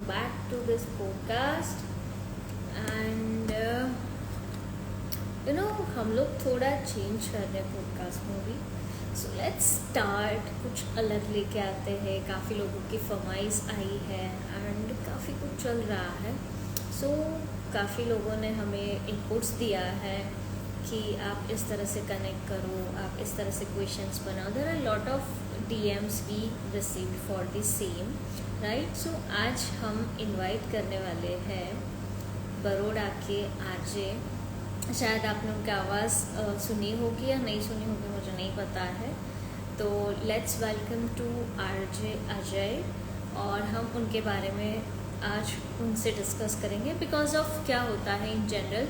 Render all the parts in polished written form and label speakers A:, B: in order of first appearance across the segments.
A: back to this podcast and हम लोग थोड़ा चेंज कर रहे हैं पॉडकास्ट में भी. So let's start. कुछ अलग लेके आते हैं. काफ़ी लोगों की फरमाइश आई है एंड काफ़ी कुछ चल रहा है. सो काफ़ी लोगों ने हमें इनपुट्स दिया है कि आप इस तरह से कनेक्ट करो, आप इस तरह से क्वेश्चंस बनाओ. There are lot of DMs we received for the same, right. So आज हम इनवाइट करने वाले हैं बड़ौदा के आरजे. शायद आपने उनकी आवाज़ सुनी होगी या नहीं सुनी होगी, मुझे नहीं पता है. तो let's welcome to RJ Ajay. और हम उनके बारे में आज उनसे डिस्कस करेंगे. बिकॉज ऑफ क्या होता है इन जनरल,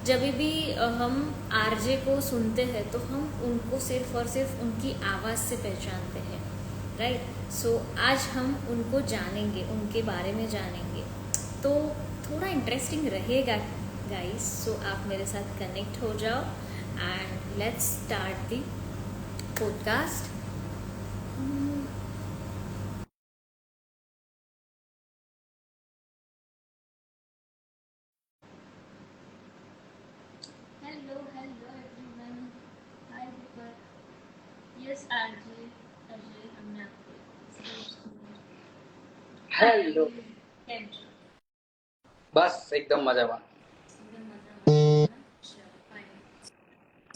A: जब भी हम आरजे को सुनते हैं तो हम उनको सिर्फ और सिर्फ उनकी आवाज़ से पहचानते हैं, राइट. सो आज हम उनको जानेंगे, उनके बारे में जानेंगे. तो थोड़ा इंटरेस्टिंग रहेगा गाइस. सो आप मेरे साथ कनेक्ट हो जाओ and let's start the podcast. Hello everyone. Hi Deepak. Yes RJ Ajay, हमने आपको
B: હેલો.
A: કેમ છો?
B: બસ એકદમ મજામાં.
A: એકદમ મજામાં. ચલો ફાઇન.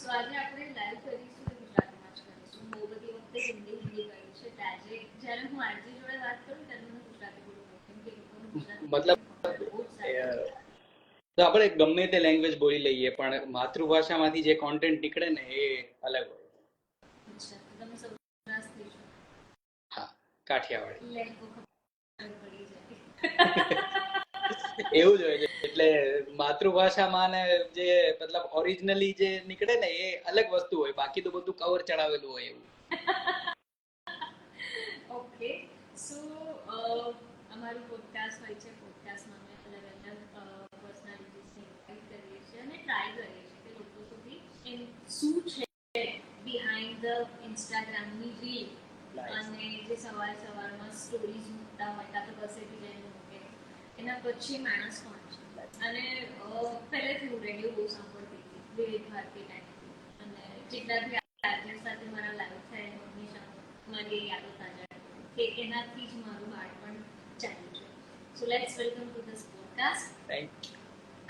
A: સો આજે આપણે લાઈવ કરીશું, ગુજરાતીમાં જ કરીશું. બહુ બધી વખતે હિન્દી કરી છે. આજે જ્યારે હું આરજી જોડે વાત કરું ત્યારે મને ગુજરાતી બોલવું, કેમ કે લોકોને ગુજરાતી
B: મતલબ
A: બહુ જ સારું.
B: તો આપણે ગમે તે લેંગ્વેજ બોલી લઈએ પણ માતૃભાષામાંથી જે કોન્ટેન્ટ નીકળે ને એ અલગ હોય.
A: અચ્છા, તમે સૌરાષ્ટ્રથી છો?
B: હા, કાઠિયાવાડી.
A: લેંગો ખબર પડી જાય.
B: એવું જ હોય છે. એટલે માતૃભાષામાં ને જે મતલબ ઓરિજિનલી જે નીકળે ને એ અલગ વસ્તુ હોય, બાકી તો બધું કવર ચડાવેલું હોય એવું.
A: ઓકે. સો અમારું પોડકાસ્ટ હોય છે. પોડકાસ્ટમાં અમે અલગ અલગ પર્સનાલિટીઝને ઇન્વાઇટ કરીએ છીએ અને ટ્રાય કરીએ છીએ કે લોકો સુધી શું છે બિહાઇન્ડ ધ ઇન્સ્ટાગ્રામની રીલ. અને જે સવારમાં સ્ટોરીઝ મૂકતા હોય કાં તો કશેથી જઈને મૂકે, એના પછી માણસ કોણ છે. અને પહેલેથી હું રેડિયો બહુ સાંભળતી હતી, વિવિધ ભારતી ટાઈમથી. અને જેટલા બી આર્જેસ સાથે મારા લાઈવ થાય હંમેશા મારી યાદો તાજા કે એનાથી જ મારું બાળપણ ચાલ્યું છે. So let's welcome to this podcast.
B: Thank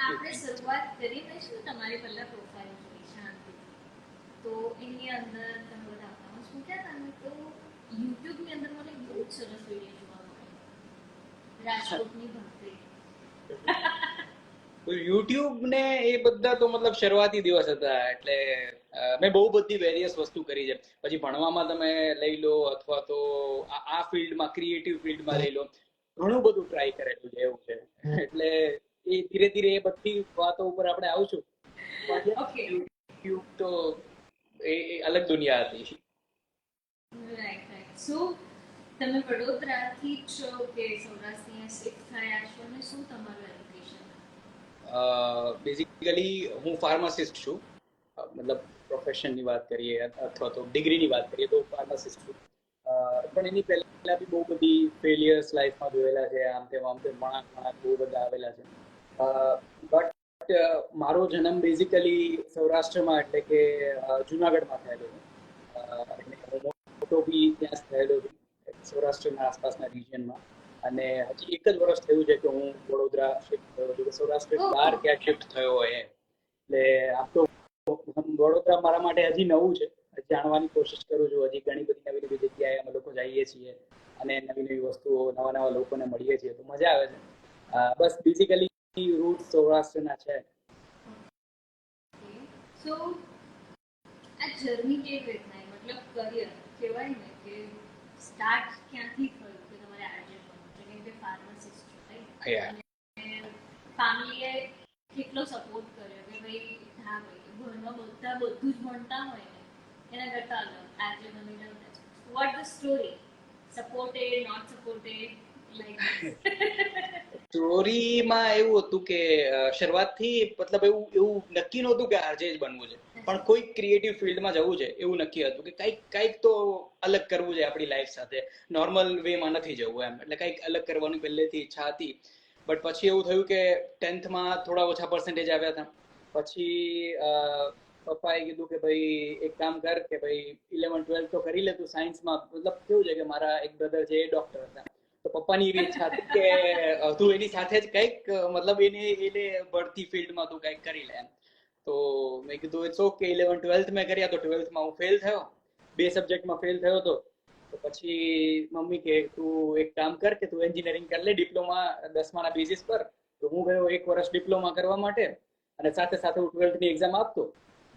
A: આપણે શરૂઆત કરી દઈશું. તમારી પહેલાં પ્રોફાઇલ જોઈ શાંતિથી. તો એની અંદર તમે બધા અકાઉન્ટ્સ મૂક્યા હતા ને, તો યુટ્યુબની અંદર મને બહુ જ સરસ વિડીયો જોવા મળે. રાજકોટની ભાખરી.
B: યુટ્યુબ ને એ બધા તો મતલબ શરૂઆતી દિવસ હતા. એટલે મેં બહુ બધી વેરિયસ વસ્તુ કરી છે. પછી ભણવામાં તમે લઈ લો અથવા તો આ ફિલ્ડમાં ક્રિએટિવ ફિલ્ડમાં લઈ લો, ઘણું બધું ટ્રાય કરેલું છે એવું છે. એટલે એ ધીરે ધીરે એ બધી વાતો ઉપર આપણે આવશું. યુટ્યુબ તો એ અલગ દુનિયા હતી.
A: રાઈટ. સો તમે વડોદરાથી જ છો કે સૌરાષ્ટ્રની શિફ્ટ થયા છો, અને શું તમારું એજ્યુકેશન?
B: બેઝિકલી હું ફાર્માસિસ્ટ છું. મતલબ પ્રોફેશનની વાત કરીએ અથવા તો ડિગ્રીની વાત કરીએ તો ફાર્માસિસ્ટ છું. પણ એની પહેલા બી બહુ બધી ફેલિયર્સ લાઈફમાં જોયેલા છે. આમ તેમ વળાંક બહુ બધા આવેલા છે. બટ મારો જન્મ બેઝિકલી સૌરાષ્ટ્રમાં એટલે કે જુનાગઢમાં થયેલો છે. મોટો બી ત્યાં થયેલો છે, સૌરાષ્ટ્રના આસપાસના રિજિયનમાં. અને હજી એક જ વર્ષ થયું છે કે હું વડોદરા શિફ્ટ થયો છું. સૌરાષ્ટ્ર બહાર ક્યાં શિફ્ટ થયો હોય એટલે આમ તો વડોદરા મારા માટે હજી નવું છે. જાણવાની કોશિશ કરું છું. હજી ઘણી બધી નવી નવી જગ્યાએ અમે લોકો જઈએ છીએ અને નવી નવી વસ્તુઓ, નવા નવા લોકોને મળીએ છીએ તો મજા આવે છે. બસ બેઝિકલી રૂટ સૌરાષ્ટ્રના છે.
A: સો આ જર્ની કેવી રીતના, મતલબ કરિયર કહેવાય ને કે સ્ટાર્ટ ક્યાંથી થયું કે તમારે આરજે બનવું છે? કેમ કે ફાર્માસિસ્ટ છો, રાઈટ. ફેમિલીએ કેટલો સપોર્ટ કર્યો કે ભાઈ હા ભાઈ ઘરમાં બધા બધું જ ભણતા હોય ને એના કરતા અલગ આરજે બની જાવ. What the story? Supported, not supported, like
B: સ્ટોરીમાં એવું હતું કે શરૂઆતથી મતલબ એવું નક્કી નહોતું કે આરજે જ બનવું છે. પણ કોઈ ક્રિએટિવ ફિલ્ડમાં જવું છે એવું નક્કી હતું કે કંઈક તો અલગ કરવું છે આપણી લાઈફ સાથે, નોર્મલ વેમાં નથી જવું એમ. એટલે કંઈક અલગ કરવાની પહેલેથી ઈચ્છા હતી. બટ પછી એવું થયું કે 10th થોડા ઓછા પર્સન્ટેજ આવ્યા હતા. પછી પપ્પાએ કીધું કે ભાઈ એક કામ કર કે ભાઈ 11th-12th તો કરી લે તું સાયન્સમાં. મતલબ કેવું છે કે મારા એક બ્રધર છે એ ડોક્ટર હતા, તો પપ્પાની એવી ઈચ્છા હતી કે તું એની સાથે જ કંઈક મતલબ એને ભણતી ફિલ્ડમાં તું કંઈક કરી લે એમ. તો મેં કીધું ઇટ્સ ઓકે. 11th-12th મેં કર્યા તો 12thમાં હું ફેલ થયો, 2 સબ્જેક્ટમાં ફેલ થયો હતો. તો પછી મમ્મી કે તું એક કામ કર કે તું એન્જિનિયરિંગ કરી લે ડિપ્લોમા 10માના બેઝિસ પર. તો હું ગયો 1 વર્ષ ડિપ્લોમા કરવા માટે, અને સાથે સાથે હું 12thની એક્ઝામ આપતો.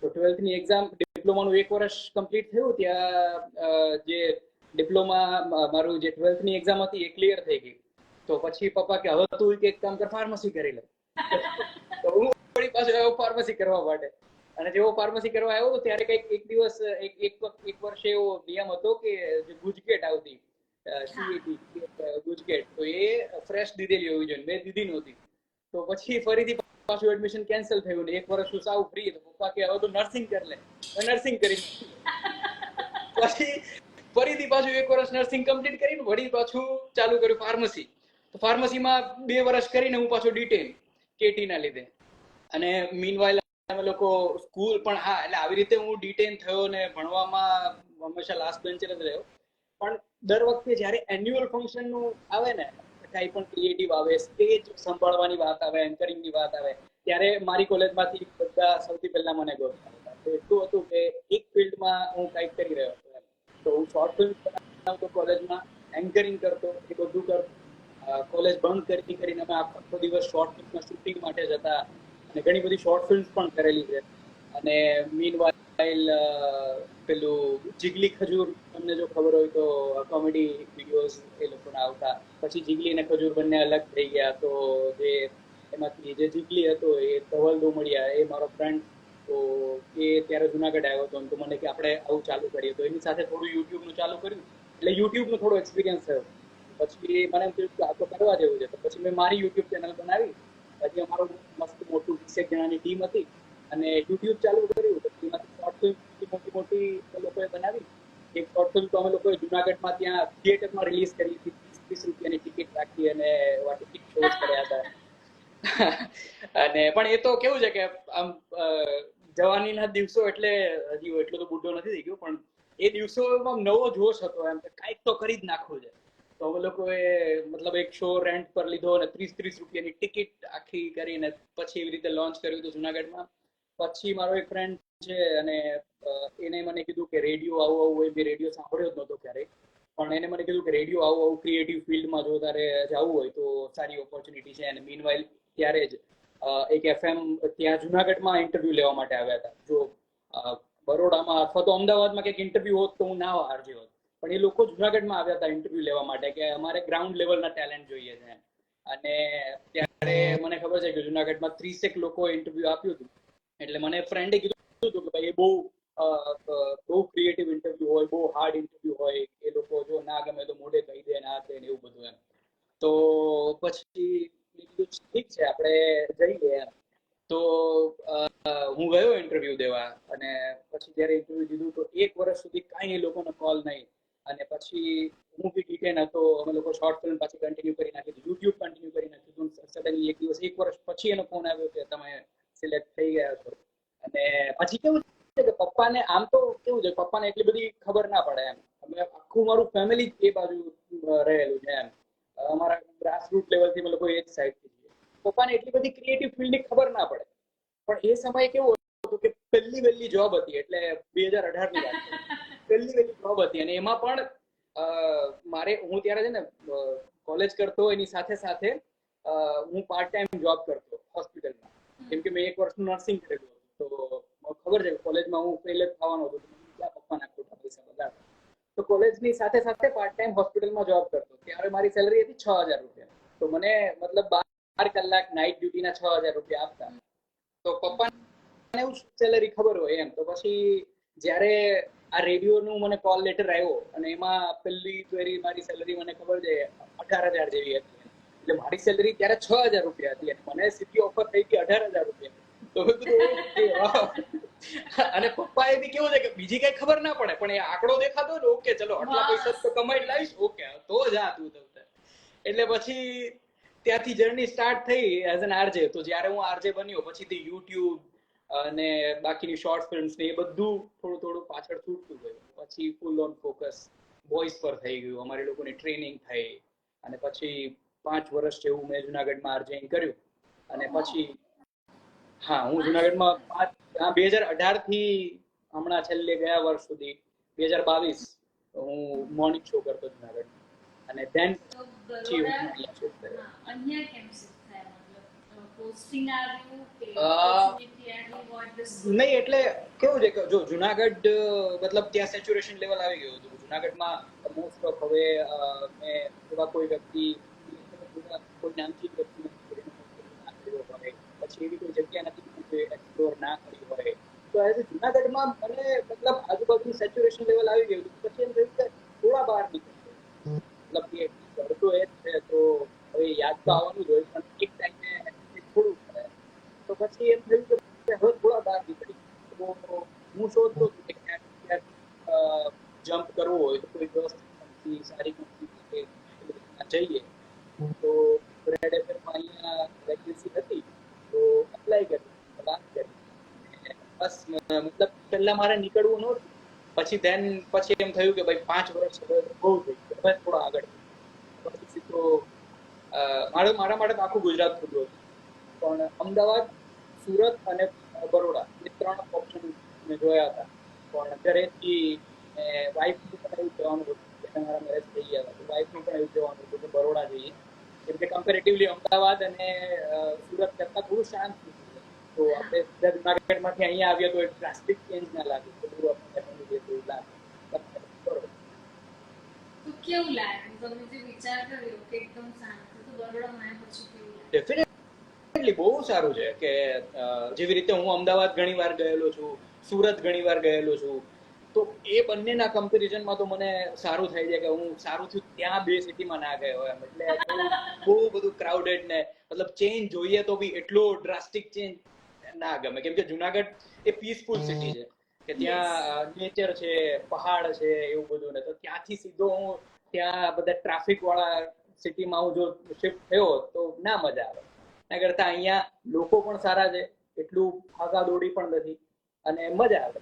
B: તો 12thની એક્ઝામ ડિપ્લોમાનું 1 વર્ષ કમ્પ્લીટ થયું ત્યાં જે ડિપ્લોમા મારું જે 12thની એક્ઝામ હતી એ ક્લિયર થઈ ગઈ. તો પછી પપ્પા કે હવે તું એક કામ કર, ફાર્મસી કરી લે. તો હું વળી પાછો આવ્યો ફાર્મસી કરવા માટે. અને જેવો ફાર્મસી કરવા આવ્યો તો ત્યારે કંઈક એક દિવસ એક વર્ષે એવો નિયમ હતો કે જે ગુજકેટ આવતી સીઈટી ગુજકેટ, તો એ ફ્રેશ દીધેલી હોવી જોઈએ, મેં દીધી નહોતી. તો પછી ફરીથી પાછું એડમિશન કેન્સલ થયું ને 1 વર્ષ સાવ ફ્રી. તો પપ્પા કે હવે તો નર્સિંગ કરી લે. નર્સિંગ કરી પછી ફરીથી પાછું 1 વર્ષ નર્સિંગ કમ્પ્લીટ કરીને વળી પાછું ચાલુ કર્યું ફાર્મસી. તો ફાર્મસીમાં 2 વર્ષ કરીને હું પાછો ડિટેન કેટીના લીધે. અને મીનવાઇલ અમે લોકો સ્કૂલ પણ, હા એટલે આવી રીતે હું ડિટેન થયો ને ભણવામાં હંમેશા લાસ્ટ બેન્ચર જ રહ્યો. પણ દર વખતે જ્યારે એન્યુઅલ ફંક્શનનું આવે ને, કાંઈ પણ ક્રિએટિવ આવે, સ્ટેજ સંભાળવાની વાત આવે, એન્કરિંગની વાત આવે, ત્યારે મારી કોલેજમાંથી બધા સૌથી પહેલા મને ગોતતા હતા. તો એટલું હતું કે એક ફિલ્ડમાં હું કંઈક કરી રહ્યો હતો. તો હું શોર્ટ ફિલ્મ બનાવતો કોલેજમાં, એન્કરિંગ કરતો, એ બધું કરતો. કોલેજ બંધ કરીને અમે આખો દિવસ શોર્ટ ફિલ્મના શૂટિંગ માટે જતા, અને ઘણી બધી શોર્ટ ફિલ્મ પણ કરેલી છે. અને મીનવાઇલ પેલું જીગલી ખજૂર, તમને જો ખબર હોય તો કોમેડી વિડીયોઝ એ લોકોના આવતા. પછી જીગલી અને ખજૂર બંને અલગ થઈ ગયા. તો જે એમાંથી જે જીગલી હતો એ ધવલ દોમડિયા, એ મારો ફ્રેન્ડ, તો એ ત્યારે જુનાગઢ આવ્યો હતો. તો મને કે આપણે આવું ચાલુ કરીએ. તો એની સાથે થોડું યુટ્યુબનું ચાલુ કર્યું. એટલે યુટ્યુબનો થોડો એક્સપિરિયન્સ થયો. પછી મને એમ થયું કે આ તો કરવા જેવું છે. તો પછી મેં મારી યુટ્યુબ ચેનલ બનાવી. પછી અમારું મસ્ત મોટું 20 જણાની ટીમ હતી અને યુટ્યુબ ચાલુ કર્યું. પછી એમાંથી શોર્ટ ફિલ્મ મોટી લોકોએ બનાવી. એક શોર્ટ ફિલ્મ તો અમે લોકોએ જુનાગઢમાં ત્યાં થિયેટરમાં રિલીઝ કરી હતી. 30 રૂપિયાની ટિકિટ રાખી અને એવા ટિકિટ શોઝ કર્યા હતા. અને પણ એ તો કેવું છે કે આમ જવાનીના દિવસો, એટલે હજી એટલો તો બુઢો નથી થઈ ગયો, પણ એ દિવસોમાં નવો જોશ હતો એમ કે કાંઈક તો કરી જ નાખવું છે. તો અમે લોકોએ મતલબ એક શો રેન્ટ પર લીધો અને 30 રૂપિયાની ટિકિટ આખી કરીને પછી એવી રીતે લોન્ચ કર્યું હતું જુનાગઢમાં. પછી મારો એક ફ્રેન્ડ છે અને એને મને કીધું કે રેડિયો આવું હોય. મેં રેડિયો સાંભળ્યો જ નહોતો ક્યારેય, પણ એને મને કીધું કે રેડિયો આવું ક્રિએટિવ ફિલ્ડમાં જો તારે જવું હોય તો સારી ઓપોર્ચ્યુનિટી છે. અને મીનવાઇલ ત્યારે જ એક FM ત્યાં જુનાગઢમાં ઇન્ટરવ્યુ લેવા માટે આવ્યા હતા. જો બરોડામાં અથવા તો અમદાવાદમાં કંઈક ઇન્ટરવ્યુ હોત તો હું ના હારજી હોત, પણ એ લોકો જુનાગઢમાં આવ્યા હતા ઇન્ટરવ્યુ લેવા માટે કે અમારે ગ્રાઉન્ડ લેવલના ટેલેન્ટ જોઈએ છે. અને ત્યારે મને ખબર છે કે જુનાગઢમાં 30 લોકોએ ઇન્ટરવ્યુ આપ્યું હતું. એટલે મને ફ્રેન્ડે કીધું હતું કે ભાઈ એ બહુ ક્રિએટિવ ઇન્ટરવ્યુ હોય, બહુ હાર્ડ ઇન્ટરવ્યુ હોય. એ લોકો જો ના ગમે તો મોઢે કહી દે, ના દે ને એવું બધું એમ. તો પછી ઠીક છે આપણે જઈએ એમ. તો હું ગયો ઇન્ટરવ્યુ દેવા. અને પછી જયારે ઇન્ટરવ્યુ દીધું તો 1 વર્ષ સુધી કાંઈ એ લોકોનો કોલ નહીં. અને પછી હું બી ડિટેન હતો. અમે લોકો શોર્ટ ફિલ્મ પાછી કન્ટિન્યુ કરી નાખી હતી, યુટ્યુબ કન્ટિન્યુ કરી નાખ્યું હતું. સડનલી એક દિવસ 1 વર્ષ પછી એનો ફોન આવ્યો કે તમે સિલેક્ટ થઈ ગયા છો. અને પછી કેવું છે કે પપ્પાને આમ તો કેવું છે, પપ્પાને એટલી બધી ખબર ના પડે એમ. અમે આખું મારું ફેમિલી એ બાજુ રહેલું છે એમ. અમારા ગ્રાસરૂટ લેવલથી અમે લોકો એ જ સાઈડથી છીએ. પપ્પાને એટલી બધી ક્રિએટિવ ફિલ્ડની ખબર ના પડે. પણ એ સમયે કેવું હતું કે પહેલી જોબ હતી, એટલે 2018ની વાત છે. પહેલી જોબ હતી અને એમાં પણ હું ત્યારે છે ને કોલેજ કરતો, એની સાથે સાથે હું પાર્ટ ટાઈમ જોબ કરતો હોસ્પિટલમાં. કેમ કે મેં 1 વર્ષનું નર્સિંગ કરેલું હતું. તો ખબર છે કોલેજમાં હું ફેલ જ થવાનો હતો. ક્યાં પપ્પાના ખોટા પૈસા બગાડવા. તો કોલેજની સાથે સાથે પાર્ટ ટાઈમ હોસ્પિટલમાં જોબ કરતો. ત્યારે મારી સેલરી હતી 6000 રૂપિયા. તો મને મતલબ 12 કલાક નાઇટ ડ્યુટીના 6000 રૂપિયા આપતા. તો પપ્પાને એવું સેલરી ખબર હોય એમ. તો પછી જ્યારે આ રેડિયોનું મને કોલ લેટર આવ્યો અને એમાં પહેલી મારી સેલરી મને ખબર છે 18000 જેવી હતી. એટલે મારી સેલરી ત્યારે 6000 રૂપિયા હતી અને મને સીધી ઓફર થઈ ગઈ 18000 રૂપિયા. તો મેં કીધું અને પપ્પાએ બી કેવું છે કે બીજી કઈ ખબર ના પડે પણ એ આંકડો દેખાતો ને ઓકે ચલો આટલા પૈસા તો કમાઈ લાવીશ ઓકે તો જા તું તો. એટલે પછી ત્યાંથી જર્ની સ્ટાર્ટ થઈ એઝ એન આરજે. તો જ્યારે હું આરજે બન્યો પછીથી યુટ્યુબ અને બાકીની શોર્ટ ફિલ્મ્સ ને એ બધું થોડું થોડું પાછળ છૂટતું ગયું. પછી ફૂલ ઓન ફોકસ વોઇસ પર થઈ ગયું. અમારી લોકોની ટ્રેનિંગ થઈ અને પછી 5 વર્ષ જેવું મેં જુનાગઢમાં આરજેઇંગ કર્યું. અને પછી હા હું જુનાગઢમાં 2018 થી હમણાં છેલ્લે ગયા વર્ષ સુધી 2022 હું મોર્નિંગ શો કરતો જુનાગઢ. અને ધેન પછી હું અહીંયા શિફ્ટ થયો.
A: અહીંયા કેમ શિફ્ટ થયા? મતલબ પોસ્ટિંગ આવ્યું કે
B: અ,
A: ઓપોર્ચ્યુનિટી આવી? વોટ ધ
B: નહીં એટલે કેવું છે કે જો જુનાગઢ મતલબ ત્યાં સેચ્યુરેશન લેવલ આવી ગયું હતું. જુનાગઢમાં મોસ્ટ ઓફ હવે મેં એવા કોઈ વ્યક્તિ કોઈ નામચીન વ્યક્તિ હોય પછી એવી કોઈ જગ્યા નથી જે એક્સપ્લોર ના કરી હોય તો એઝ જુનાગઢમાં મને મતલબ આજુબાજુ સેચ્યુરેશન લેવલ આવી ગયું હતું. પછી એમ થયું કે થોડા બહાર નીકળે મતલબ કે ઘર તો એ જ છે તો હવે યાદ તો આવવાનું જ હોય પણ એક ટાઈમે થોડું પડે. તો પછી એમ થયું કે હવે થોડા બહાર નીકળી. તો હું શોધતો હતો કે ક્યાંક જમ્પ કરવો હોય તો કોઈ વ્યવસ્થિત કંપની સારી કંપની જઈએ. તો રેડ એફએમમાં અહીંયા વેકેન્સી હતી તો અપ્લાય કરી વાત કરી. બસ મતલબ પહેલા મારે નીકળવું નહોતું. પછી એમ થયું કે ભાઈ 5 વર્ષ બહુ થઈ ગયું હવે થોડા આગળ. પછી સીધો મારા માટે આખું ગુજરાત ખુલ્લું હતું પણ અમદાવાદ સુરત અને બરોડા એ 3 ઓપ્શન મેં જોયા હતા. પણ ઘરેથી વાઇફનું પણ એવું કહેવાનું હતું કે મારા મેરેજ થઈ ગયા હતા તો વાઇફનું પણ એવું કહેવાનું હતું કે બરોડા જઈએ કેમ કે કમ્પેરેટિવલી અમદાવાદ અને સુરત કરતા થોડું શાંત છે. તો આપણે સીધા જુનાગઢમાંથી અહીંયા આવીએ તો એક ડ્રાસ્ટિક ચેન્જ ના લાગે તો બધું આપણને એવું લાગે.
A: તો કેવું લાગ્યું તમે જે વિચાર કર્યો કે એકદમ શાંત તો બરોડામાં આવ્યા પછી કેવું લાગ્યું?
B: ડેફિનેટલી બહુ સારું છે કે જેવી રીતે હું અમદાવાદ ઘણી વાર ગયેલો છું, સુરત ઘણી વાર ગયેલો છું, તો એ બંનેના કમ્પેરિઝનમાં તો મને સારું થાય છે કે હું સારું થયું ત્યાં 2 સિટીમાં ના ગયો એમ. એટલે બહુ બધું ક્રાઉડેડ ને મતલબ ચેન્જ જોઈએ તો બી એટલો ડ્રાસ્ટિક ચેન્જ ના ગમે કેમ કે જુનાગઢ એ પીસફુલ સિટી છે કે ત્યાં નેચર છે, પહાડ છે એવું બધું ને તો ત્યાંથી સીધો હું ત્યાં બધા ટ્રાફિક વાળા સિટીમાં હું જો શિફ્ટ થયો તો ના મજા આવે. એના કરતા અહીંયા લોકો પણ સારા છે, એટલું ભાગાદોડી પણ નથી અને મજા આવે.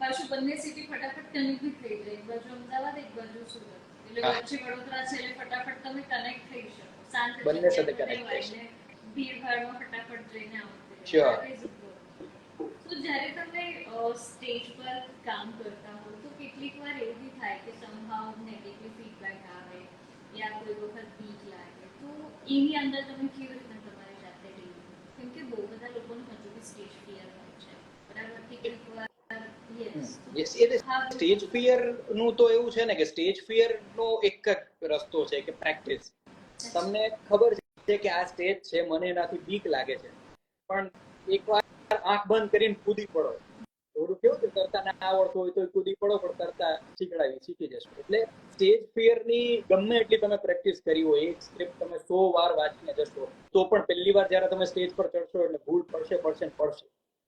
A: પાછું બંને સિટી ફટાફટ કનેક્ટ થઈ જાય. એક બાજુ અમદાવાદ એક બાજુ સુરત એટલે વચ્ચે વડોદરા છે એટલે ફટાફટ તમે કનેક્ટ થઈ શકો. શાંત
B: બંને સાથે
A: જગ્યા
B: કનેક્ટ થઈ શકે.
A: ભીડભાડમાં ફટાફટ જઈને આવતી
B: Sure.
A: તો જ્યારે તમે સ્ટેજ પર કામ કરતા હો તો કેટલીક વાર એવું બી થાય કે સમહાઉ નેગેટિવ ફીડબેક આવે યા કોઈ વખત બીક લાગે તો એની અંદર તમે કેવી રીતે તમારી જાતે ડીલ કરો? કેમ કે બહુ બધા લોકોને હજુ બી સ્ટેજ ફિયર હોય છે બરાબર કેટલીક વાર
B: યસ એટલે સ્ટેજ ફિયર નું તો એવું છે ને કે સ્ટેજ ફિયર નો એક જ રસ્તો છે કે પ્રેક્ટિસ. તમને ખબર છે કે આ સ્ટેજ છે મને એનાથી બીક લાગે છે પણ એકવાર આંખ બંધ કરીને કૂદી પડો. થોડું કેવું કે કરતા ના આવડતું હોય તો કૂદી પડો પણ કરતા શીખી જશો. એટલે સ્ટેજ ફિયર ની ગમે એટલી તમે પ્રેક્ટિસ કરી હોય એક સ્ક્રિપ્ટ તમે 100 વાર વાંચીને જશો તો પણ પહેલી વાર જ્યારે તમે સ્ટેજ પર ચડશો એટલે ભૂલ પડશે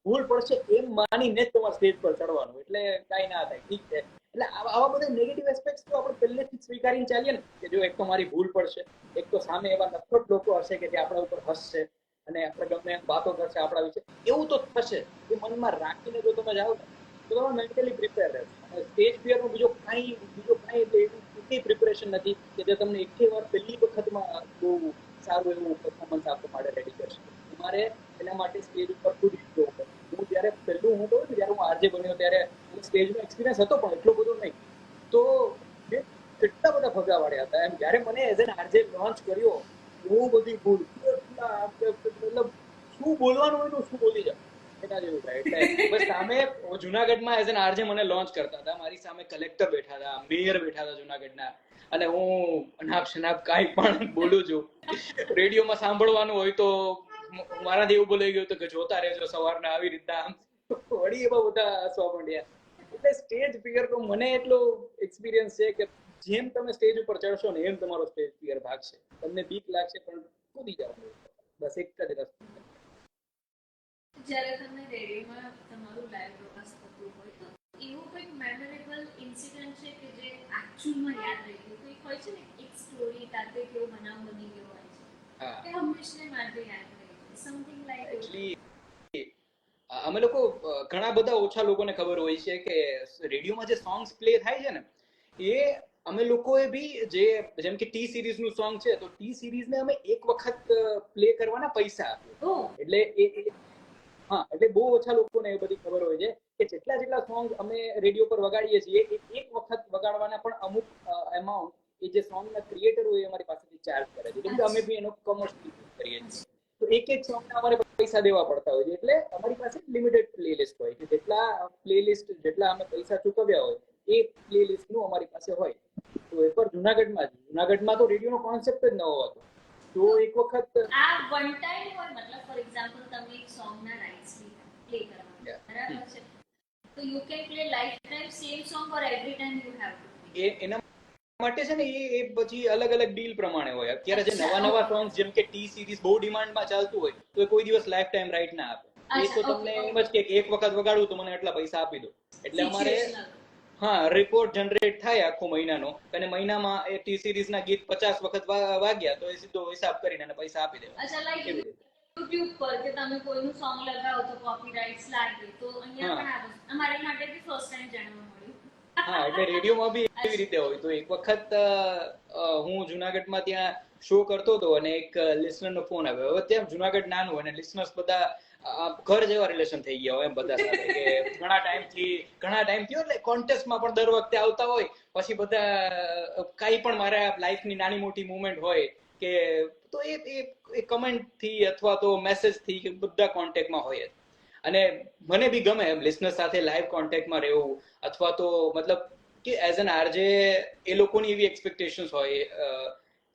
B: ભૂલ પડશે એમ માનીને જ તમારે સ્ટેજ પર ચડવાનું એટલે કાંઈ ના થાય ઠીક છે. એટલે આવા બધા નેગેટિવ એસ્પેક્ટ્સ તો આપણે પહેલેથી જ સ્વીકારીને ચાલીએ ને કે જો એક તો મારી ભૂલ પડશે એક તો સામે એવા નફરત લોકો હશે કે જે આપણા ઉપર હસશે અને આપણે ગમે એમ વાતો કરશે આપણા વિશે એવું તો થશે. એ મનમાં રાખીને જો તમે જાઓ ને તો તમે મેન્ટલી પ્રિપેર રહેશો. અને સ્ટેજ ફિયરનું બીજો કાંઈ એટલે એટલી પ્રિપરેશન નથી કે જે તમને એકે વાર પહેલી વખતમાં બહુ સારું એવું પરફોર્મન્સ આપવા માટે રેડી કરશે. તમારે એના માટે સ્ટેજ ઉપર કૂદી જવું પડે. હું જ્યારે પહેલું હું કહું ને જ્યારે હું આરજે બન્યો ત્યારે સ્ટેજનો એક્સપિરિયન્સ હતો પણ એટલો બધો નહીં. તો મેં કેટલા બધા ભગા વાળ્યા હતા એમ જ્યારે મને એઝ એન આરજે લોન્ચ કર્યો બહુ બધી ભૂલ મતલબ શું બોલવાનું હોય તો શું બોલી જાવ એના જેવું થાય. એટલે બસ સામે જુનાગઢમાં એઝ એન આરજે મને લોન્ચ કરતા હતા મારી સામે કલેક્ટર બેઠા હતા, મેયર બેઠા હતા જુનાગઢના અને હું અનાપ શનાપ કાંઈ પણ બોલું છું. રેડિયોમાં સાંભળવાનું હોય તો મારાથી એવું બોલાઈ ગયું કે જોતા રહેજો સવારના આવી રીતના વળી એવા બધા હસવા માંડ્યા. એટલે સ્ટેજ ફિયર તો મને એટલો એક્સપિરિયન્સ છે કે જેમ તમે સ્ટેજ ઉપર ચડશો ને એમ તમારો સ્ટેજ ફિયર ભાગશે. તમને બીક લાગશે પણ કૂદી જવાનું બસ એક જ રસ્તો.
A: જ્યારે તમે રેડિયોમાં તમારું લાઈવ બ્રોડકાસ્ટ થતું હોય તો એવું કંઈક મેમોરેબલ ઇન્સિડન્ટ છે કે જે એકચ્યુઅલમાં યાદ રહી ગયું? કંઈક હોય છે ને એક સ્ટોરી તાતે કેવો બનાવ બની ગયો હોય છે કે હંમેશા માટે યાદ રહી ગયું, સમથિંગ લાઈક
B: એકચ્યુઅલી અમે લોકો ઘણા બધા ઓછા લોકોને ખબર હોય છે કે રેડિયોમાં જે સોંગ્સ પ્લે થાય છે ને એ અમે લોકોએ બી જેમ કે ટી સિરીઝ નું સોંગ છે તો ટી સિરીઝ ને અમે એક વખત પ્લે કરવાના પૈસા આપ્યો. એટલે એટલે બહુ ઓછા લોકોને એ બધી ખબર હોય છે કે જેટલા સોંગ અમે રેડિયો પર વગાડીએ છીએ એક વખત વગાડવાના પણ અમુક એમાઉન્ટ એ જે સોંગ ના ક્રિએટર હોય અમારી પાસેથી ચાર્જ કરે છે, કેમ કે અમે બી એનો કમર્શિયલ કરીએ છીએ. તો એક સોંગના અમારે પૈસા દેવા પડતા હોય છે. એટલે અમારી પાસે લિમિટેડ પ્લેલિસ્ટ હોય કે જેટલા અમે પૈસા ચૂકવ્યા હોય એ પ્લેલિસ્ટ નું અમારી પાસે હોય. તો એકવાર જુનાગઢમાં તો રેડિયોનો કોન્સેપ્ટ જ નવો હતો. તો એક વખત
A: આ વન ટાઈમ હોય, મતલબ ફોર એક્ઝામ્પલ તમે એક સોંગના રાઇટ્સ પ્લે કરવાના, બરાબર છે, તો you can play lifetime same song or every time you have to
B: એના માટે છે ને એ પછી અલગ અલગ ડીલ પ્રમાણે હોય. અત્યારે જે નવા સોંગ્સ જેમ કે ટી સિરીઝ બહુ ડિમાન્ડમાં ચાલતું હોય તો કોઈ દિવસ લાઈફ ટાઈમ રાઈટ ના આપે. એ તો તમને એમ જ કે એક વખત વગાડું તો મને એટલા પૈસા આપી દો. એટલે અમારે રિપોર્ટ જનરેટ થાય આખો મહિનાનો અને મહિનામાં એ ટી સિરીઝ ના ગીત 50 વખત વાગ્યા તો એ સીધો હિસાબ કરીને એને પૈસા આપી દેવા.
A: અચ્છા, લાઈક YouTube પર કે તમે કોઈનું સોંગ લગાવો તો કોપીરાઇટ્સ લાગે તો અહીંયા પણ આવે. અમારે માટે બી ફર્સ્ટ ટાઈમ જાણવા મળ્યું.
B: એટલે રેડિયોમાં બી એવી રીતે હોય. તો એક વખત હું જુનાગઢમાં ત્યાં શો કરતો હતો અને એક લિસનર નો ફોન આવ્યો. હવે ત્યાં જુનાગઢ નાનું અને લિસનર્સ બધા ઘર જેવા રિલેશન થઈ ગયા હોય એમ બધા સાથે કે ઘણા ટાઈમ થયો એટલે કોન્ટેસ્ટમાં પણ દર વખતે આવતા હોય. પછી બધા કઈ પણ મારા લાઈફની નાની મોટી મુવમેન્ટ હોય કે તો એ કમેન્ટ થી અથવા તો મેસેજ થી બધા કોન્ટેક્ટમાં હોય. અને મને બી ગમે એમ લિસનર સાથે લાઈવ કોન્ટેક્ટમાં રહેવું, અથવા તો મતલબ કે એઝ એન આરજે એ લોકોની એવી એક્સપેક્ટેશન્સ હોય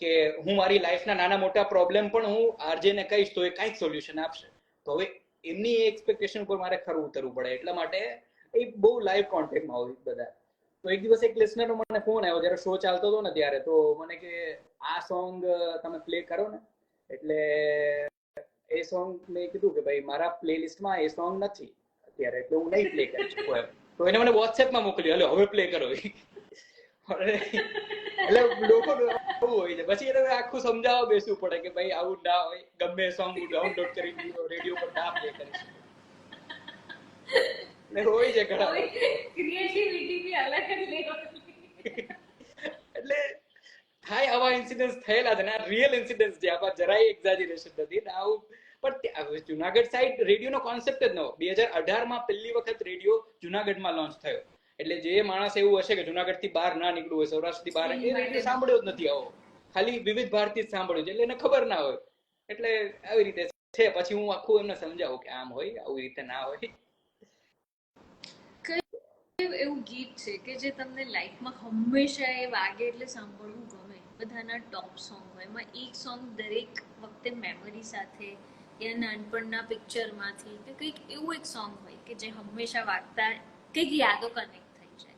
B: કે હું મારી લાઈફના નાના મોટા પ્રોબ્લેમ પણ હું આરજે ને કહીશ તો એ કંઈક સોલ્યુશન આપશે. તો હવે એમની એક્સપેક્ટેશન પર મારે ખરું ઉતરવું પડે. એટલા માટે એ બહુ લાઈવ કોન્ટેક્ટમાં હોય બધા. તો એક દિવસ એક લિસનરનો મને ફોન આવ્યો જ્યારે શો ચાલતો હતો ને ત્યારે. તો મને કે આ સોંગ તમે પ્લે કરો ને. એટલે એ સોંગ મેં કીધું કે ભાઈ મારા પ્લેલિસ્ટમાં એ સોંગ નથી અત્યારે, એટલે હું નહીં પ્લે કરી શકું એમ. તો એને મને વોટ્સએપમાં મોકલ્યું, હવે પ્લે કરો. એટલે લોકો આવું હોય છે. પછી એને આખું સમજાવવા બેસવું પડે કે ભાઈ આવું ના હોય, ગમે સોંગ ડાઉનલોડ કરી રેડિયો પર ના પ્લે કરી શકું. હોય છે ઘણા
A: ક્રિએટિવિટી બી અલગ જ લેવલની.
B: એટલે થાય આવા ઇન્સિડન્ટ્સ થયેલા છે ને આ રિયલ ઇન્સિડન્ટ્સ છે. આમાં જરાય એક્ઝાજરેશન નથી ને આવું. પણ જુનાગઢ સાઈડ રેડિયોનો કોન્સેપ્ટ જ નવો. 2018માં પહેલી વખત રેડિયો જુનાગઢમાં લોન્ચ થયો. એટલે જે માણસ એવું હશે કે જુનાગઢ થી બહાર ના નીકળવું હોય, સૌરાષ્ટ્ર થી બહાર, એ રેડિયો સાંભળ્યો જ નથી આવો. ખાલી વિવિધ ભારતી જ સાંભળ્યું છે એટલે એને ખબર ના હોય. એટલે આવી રીતે છે. પછી હું આખું એમને સમજાવું કે આમ હોય, આવી રીતે ના હોય.
A: એવું ગીત છે કે જે તમને લાઈફમાં હંમેશા એ વાગે એટલે સાંભળવું ગમે? બધાના ટોપ સોંગ હોય, એમાં એક સોંગ દરેક વખતે મેમરી સાથે યા નાનપણના પિક્ચરમાંથી કે કંઈક એવું એક સોંગ હોય કે જે હંમેશા વાગતા કંઈક યાદો કનેક્ટ થઈ જાય.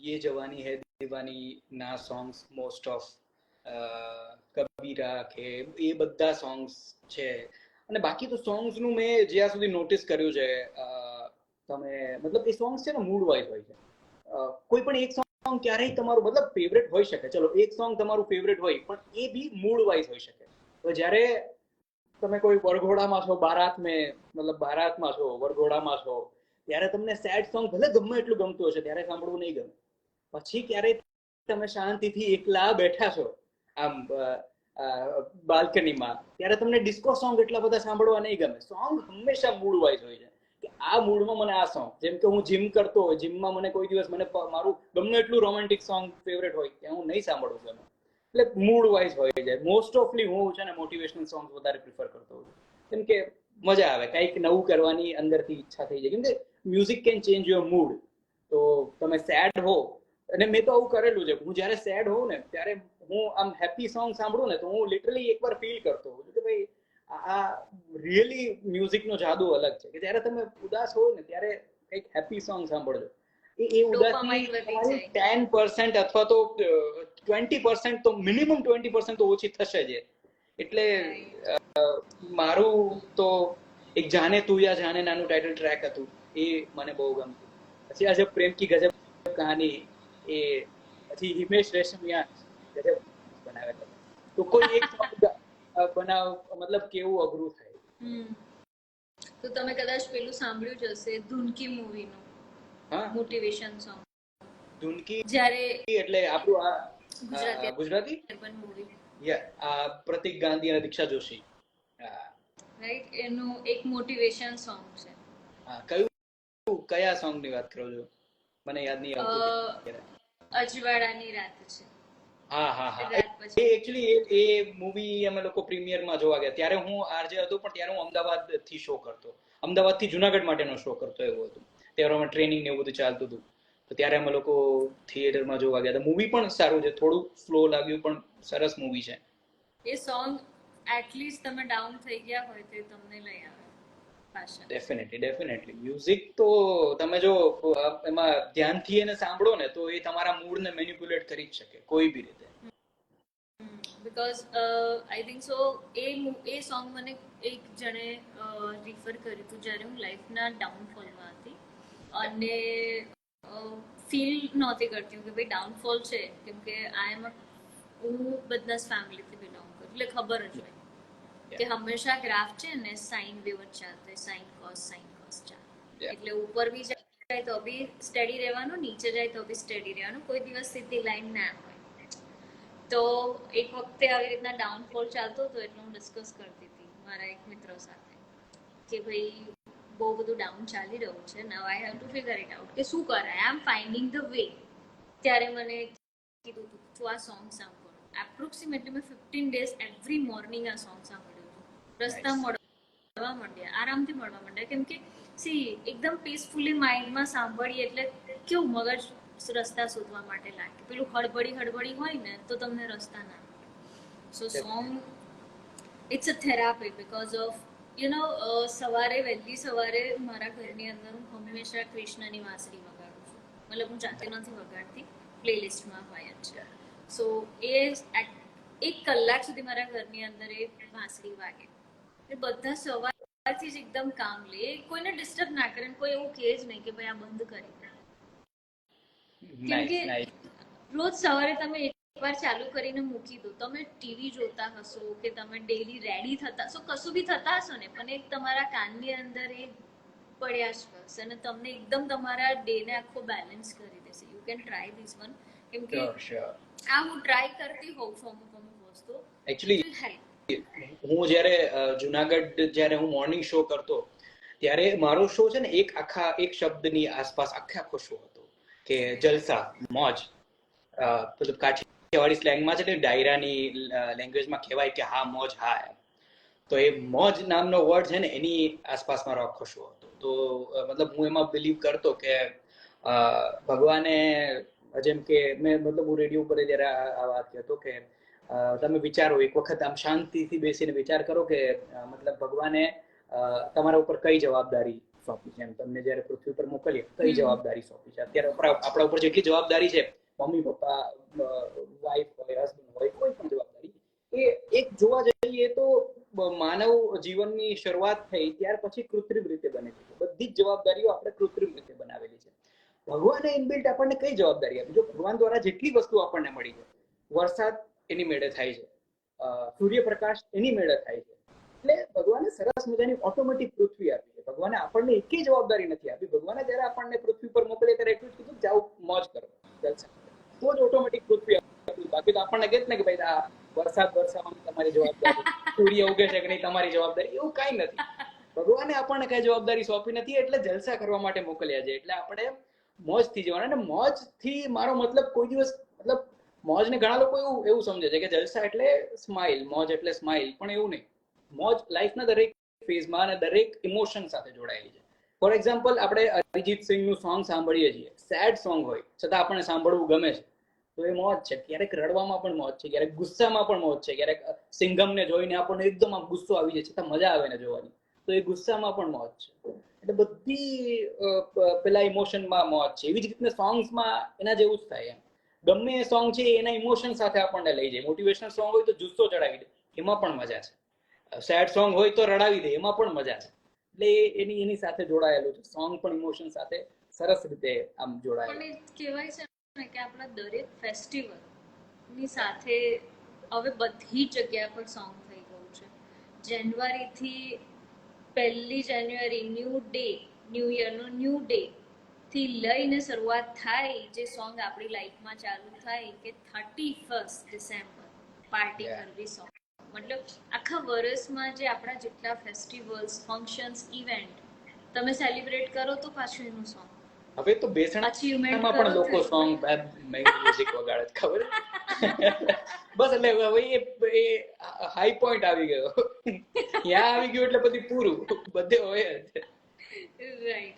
B: ये जवानी है दीवानी ના સોંગ્સ મોસ્ટ ઓફ કબીરા કે એ બધા સોંગ્સ છે. અને બાકી તો સોંગ્સ નું મેં જ્યાં સુધી નોટિસ કર્યું છે, તમે મતલબ એ સોંગ્સ છે ને મૂડ વાઇઝ હોય છે. કોઈ પણ એક સોંગ ક્યારેય તમારું મતલબ ફેવરેટ હોઈ શકે. ચલો એક સોંગ તમારું ફેવરેટ હોય પણ એ બી મૂડ વાઇઝ હોઈ શકે. તો જ્યારે તમે કોઈ વરઘોડામાં છો, બારાતમાં છો, વરઘોડામાં છો, ત્યારે તમને સેડ સોંગ ભલે ગમે એટલું ગમતું હશે ત્યારે સાંભળવું નહીં ગમે. પછી ક્યારેય તમે શાંતિથી એકલા બેઠા છો આમ બાલ્કનીમાં, ત્યારે તમને ડિસ્કો સોંગ એટલા બધા સાંભળવા નહીં ગમે. સોંગ હંમેશા મૂડ વાઇઝ હોય છે કે આ મૂડમાં મને આ સોંગ, જેમ કે હું જીમ કરતો હોય, જીમમાં મને કોઈ દિવસ મારું ગમે એટલું રોમેન્ટિક સોંગ ફેવરેટ હોય ત્યાં હું નહીં સાંભળું ગમે. એટલે મૂડ વાઇઝ હોય છે. મોસ્ટ ઓફલી હું છે ને મોટિવેશનલ સોંગ વધારે પ્રિફર કરતો હોઉં, કેમ કે મજા આવે, કંઈક નવું કરવાની અંદરથી ઈચ્છા થઈ જાય. કેમ કે music can change your mood. તો તમે સેડ હો, અને મેં તો આવું કરેલું છે, હું જ્યારે સેડ હોઉં ને ત્યારે હું આમ હેપી સોંગ સાંભળું ને તો હું લિટરલી એકવાર ફીલ કરતો હોઉં કે ભાઈ આ રિયલી મ્યુઝિકનો જાદુ અલગ છે. કે જ્યારે તમે ઉદાસ હો ને ત્યારે એક હેપી સોંગ સાંભળજો, એ ઉદાસી 10% અથવા તો 20% તો મિનિમમ 20% તો ઓછી થશે જ. એટલે મારું તો એક જાને તું યા જાને નાનું ટાઇટલ ટ્રેક હતું, એ મને બહુ ગમતું. પછી અજબ પ્રેમ કી ગજબ કહાની, એ પછી હિમેશ રેશમિયા ગજબ બનાવેલો. તો કોઈ એક બનાવ મતલબ કેવું અઘરું થાય.
A: તો તમે કદાચ પેલું સાંભળ્યું જ હશે ધૂનકી મૂવીનું મોટિવેશન સોંગ.
B: ધૂનકી
A: જ્યારે
B: એટલે આપણું આ ગુજરાતી
A: મૂવી,
B: આ પ્રતિક ગાંધી અને દીક્ષા જોશી,
A: રાઈટ, એનું એક મોટિવેશન સોંગ છે.
B: કયા સોંગ ની વાત કરો છો? મને યાદ નહીં આવતું.
A: અજવાળાની રાત છે.
B: હા હા હા, એ એકચ્યુઅલી એ મૂવી અમે લોકો પ્રીમિયર માં જોવા ગયા. ત્યારે હું આરજે હતો, પણ ત્યારે હું અમદાવાદ થી શો કરતો, અમદાવાદ થી જુનાગઢ માટેનો શો કરતો એવું હતું. ત્યારે અમે ટ્રેનિંગ ને એવું બધું ચાલતું હતું, તો ત્યારે અમે લોકો થિયેટરમાં જોવા ગયા હતા. મૂવી પણ સારું છે, થોડું સ્લો લાગ્યું પણ સરસ મૂવી છે. એ
A: સોંગ એટલીસ્ટ તમે ડાઉન થઈ ગયા હોય તો તમને લઈ આવે.
B: ડેફિનેટલી મ્યુઝિક તો તમે જો એમાં ધ્યાનથી એને સાંભળો ને તો એ તમારા મૂડ ને મેનિપ્યુલેટ કરી જ શકે કોઈ બી રીતે.
A: Because I think so A song મને એક જણે રિફર કર્યું હતું જ્યારે હું લાઈફના ડાઉનફોલમાં હતી અને ફીલ નહોતી કરતી કે ભાઈ ડાઉનફોલ છે, કેમ કે હું બિઝનેસ ફેમિલીથી બિલોંગ કરું, એટલે ખબર જ હોય કે હંમેશા ગ્રાફ છે ને સાઇન વેવ જ ચાલતો, સાઇન કોસ ચાલે. એટલે ઉપર બી જાય તો બી સ્ટડી રહેવાનું, નીચે જાય તો બી સ્ટડી રહેવાનું, કોઈ દિવસ સીધી લાઈન ના હોય. તો એક વખતે આવી રીતના ડાઉનફોલ ચાલતો હતો, એટલે હું ડિસ્કસ કરતી હતી મારા એક મિત્ર સાથે કે ભાઈ બહુ બધું ડાઉન ચાલી રહ્યું છે, now I have to figure it out કે શું કરાય, I am finding the way. ત્યારે મને કીધું તું આ સોંગ સાંભળ. એપ્રોક્સિમેટલી મેં 15 ડેઝ એવરી મોર્નિંગ આ સોંગ સાંભળ્યું હતું. રસ્તા મળવા માંડ્યા, આરામથી મળવા માંડ્યા, કેમ કે સી એકદમ પીસફુલી માઇન્ડમાં સાંભળીએ એટલે કેવું મગજ રસ્તા શોધવા માટે લાગે. પેલું હળબડી હોય ને તો તમને રસ્તા ના મળે. So song it's a therapy because of સવારે વહેલી સવારે મારા ઘરની અંદર હું હંમેશા કૃષ્ણની વાંસળી વગાડું છું. મતલબ હું જાતે નથી વગાડતી, પ્લેલિસ્ટમાં હોય જ છે. સો એ 1 કલાક સુધી મારા ઘરની અંદર એ વાંસળી વાગે, એ બધા સવારથી જ એકદમ કામ લે, કોઈને ડિસ્ટર્બ ના કરે, કોઈ એવું કહે જ નહીં કે ભાઈ આ બંધ કરી દે. કેમ કે રોજ સવારે તમે એકવાર ચાલુ કરીને મૂકી દો, તમે ટીવી જોતા હશો કે તમે ડેલી રેડી થતા હશો, કશું બી થતા હશો ને, પણ એક તમારા કાનની અંદર એ પડ્યા જ કરશે અને તમને એકદમ તમારા ડે ને આખો બેલેન્સ કરી દેશે. You can try this one, કેમ કે આ હું ટ્રાય કરતી હોઉં છું અમુક વસ્તુ.
B: એકચ્યુઅલી હું જ્યારે જુનાગઢ જ્યારે હું મોર્નિંગ શો કરતો, ત્યારે મારો શો છે ને એક શબ્દની આસપાસ આખો શો હતો કે જલસા, મોજ. મતલબ કાઠિયાવાડી સ્લેંગમાં છે, ડાયરાની લેંગ્વેજમાં કહેવાય કે હા મોજ, હા એમ. તો એ મોજ નામનો વર્ડ છે ને એની આસપાસ મારો આખો શો હતો. તો મતલબ હું એમાં બિલીવ કરતો કે ભગવાને, જેમ કે મતલબ હું રેડિયો ઉપર જયારે આ વાત કહેતો કે તમે વિચારો એક વખત આમ શાંતિથી બેસીને વિચાર કરો કે મતલબ ભગવાને તમારા ઉપર કઈ જવાબદારી સોંપી છે, એમ તમને જયારે પૃથ્વી પર મોકલીએ કઈ જવાબદારી સોંપી છે. અત્યારે આપણા ઉપર જેટલી જવાબદારી છે, મમ્મી પપ્પા, વાઈફ હોય, હસબન્ડ હોય, કોઈ પણ જવાબદારી, એ એક જોવા જઈએ તો માનવ જીવનની શરૂઆત થઈ ત્યાર પછી કૃત્રિમ રીતે બને છે. બધી જ જવાબદારીઓ આપણે કૃત્રિમ રીતે બનાવેલી છે. ભગવાને ઇનબિલ્ટ આપણને કઈ જવાબદારી આપી? જો ભગવાન દ્વારા જેટલી વસ્તુ આપણને મળી છે, વરસાદ એની મેળે થાય છે, સૂર્યપ્રકાશ એની મેળે થાય છે, એટલે ભગવાને સરસ મજાની ઓટોમેટિક પૃથ્વી આપી છે. ભગવાને આપણને એકેય જવાબદારી નથી આપી. ભગવાને જયારે આપણને પૃથ્વી પર મોકલે ત્યારે એટલું જ કીધું જાઓ મોજ કરો, જલસા કરો, તો જ ઓટોમેટિક પૃથ્વી આપી. બાકી તો આપણને કહે ને કે ભાઈ આ વરસાદ વરસાવવાની તમારી જવાબદારી, સૂર્ય ઉગે છે કે નહીં તમારી જવાબદારી, એવું કઈ નથી. ભગવાને આપણને કઈ જવાબદારી સોંપી નથી, એટલે જલસા કરવા માટે મોકલ્યા છે. એટલે આપણે મોજથી જવાના. અને મોજથી મારો મતલબ કોઈ દિવસ, મતલબ મોજને ઘણા લોકો એવું સમજે છે કે જલસા એટલે સ્માઇલ, મોજ એટલે સ્માઇલ, પણ એવું નહીં. મોજ લાઈફના દરેક ફેઝમાં અને દરેક ઇમોશન સાથે જોડાયેલી છે. ફોર એક્ઝામ્પલ, આપણે અરિજીત સિંહનું સોંગ સાંભળીએ છીએ, સેડ સોંગ હોય છતાં આપણને સાંભળવું ગમે છે, તો એ મોજ છે. ક્યારેક રડવામાં પણ મોજ છે, ક્યારેક ગુસ્સામાં પણ મોજ છે, ક્યારેક સિંઘમને જોઈને આપણને એકદમ આમ ગુસ્સો આવી જાય છતાં મજા આવે ને જોવાની, તો એ ગુસ્સામાં પણ મોજ છે. એટલે બધી પેલા ઇમોશનમાં મોજ છે. એવી જ રીતના સોંગ્સમાં એના જેવું જ થાય. એમ ગમે એ સોંગ છે એના ઇમોશન સાથે આપણને લઈ જાય. મોટિવેશનલ સોંગ હોય તો જુસ્સો ચડાવી દે, એમાં પણ મજા છે. સેડ સોંગ હોય તો રડાવી દે એમાં પણ મજા છે. એટલે એની સાથે જોડાયેલું છે. સોંગ પણ ઇમોશન સાથે સરસ રીતે આમ જોડાયેલું.
A: પણ એ કહેવાય છે ને કે આપણા દરેક ફેસ્ટિવલ ની સાથે હવે બધી જગ્યા પર સોંગ થઈ ગયું છે. જાન્યુઆરીથી 1 જાન્યુઆરી ન્યૂ યરનો ન્યૂ ડે થી લઈને શરૂઆત થાય, જે સોંગ આપણી લાઈફમાં ચાલુ થાય કે 31 ડિસેમ્બર પાર્ટી કરવી સોંગ. મતલબ આખા વર્ષમાં જે આપણા જેટલા ફેસ્ટિવલ્સ, ફંક્શન્સ, ઇવેન્ટ તમે સેલિબ્રેટ કરો તો પાછું એનું સોંગ.
B: હવે તો બેસણામાં પણ લોકો સોંગ મ્યુઝિક વગાડે, ખબર? બસ એટલે હવે એ હાઈ પોઈન્ટ આવી ગયો. ત્યાં આવી ગયું એટલે પછી પૂરું, બધે હોય જ.
A: રાઈટ.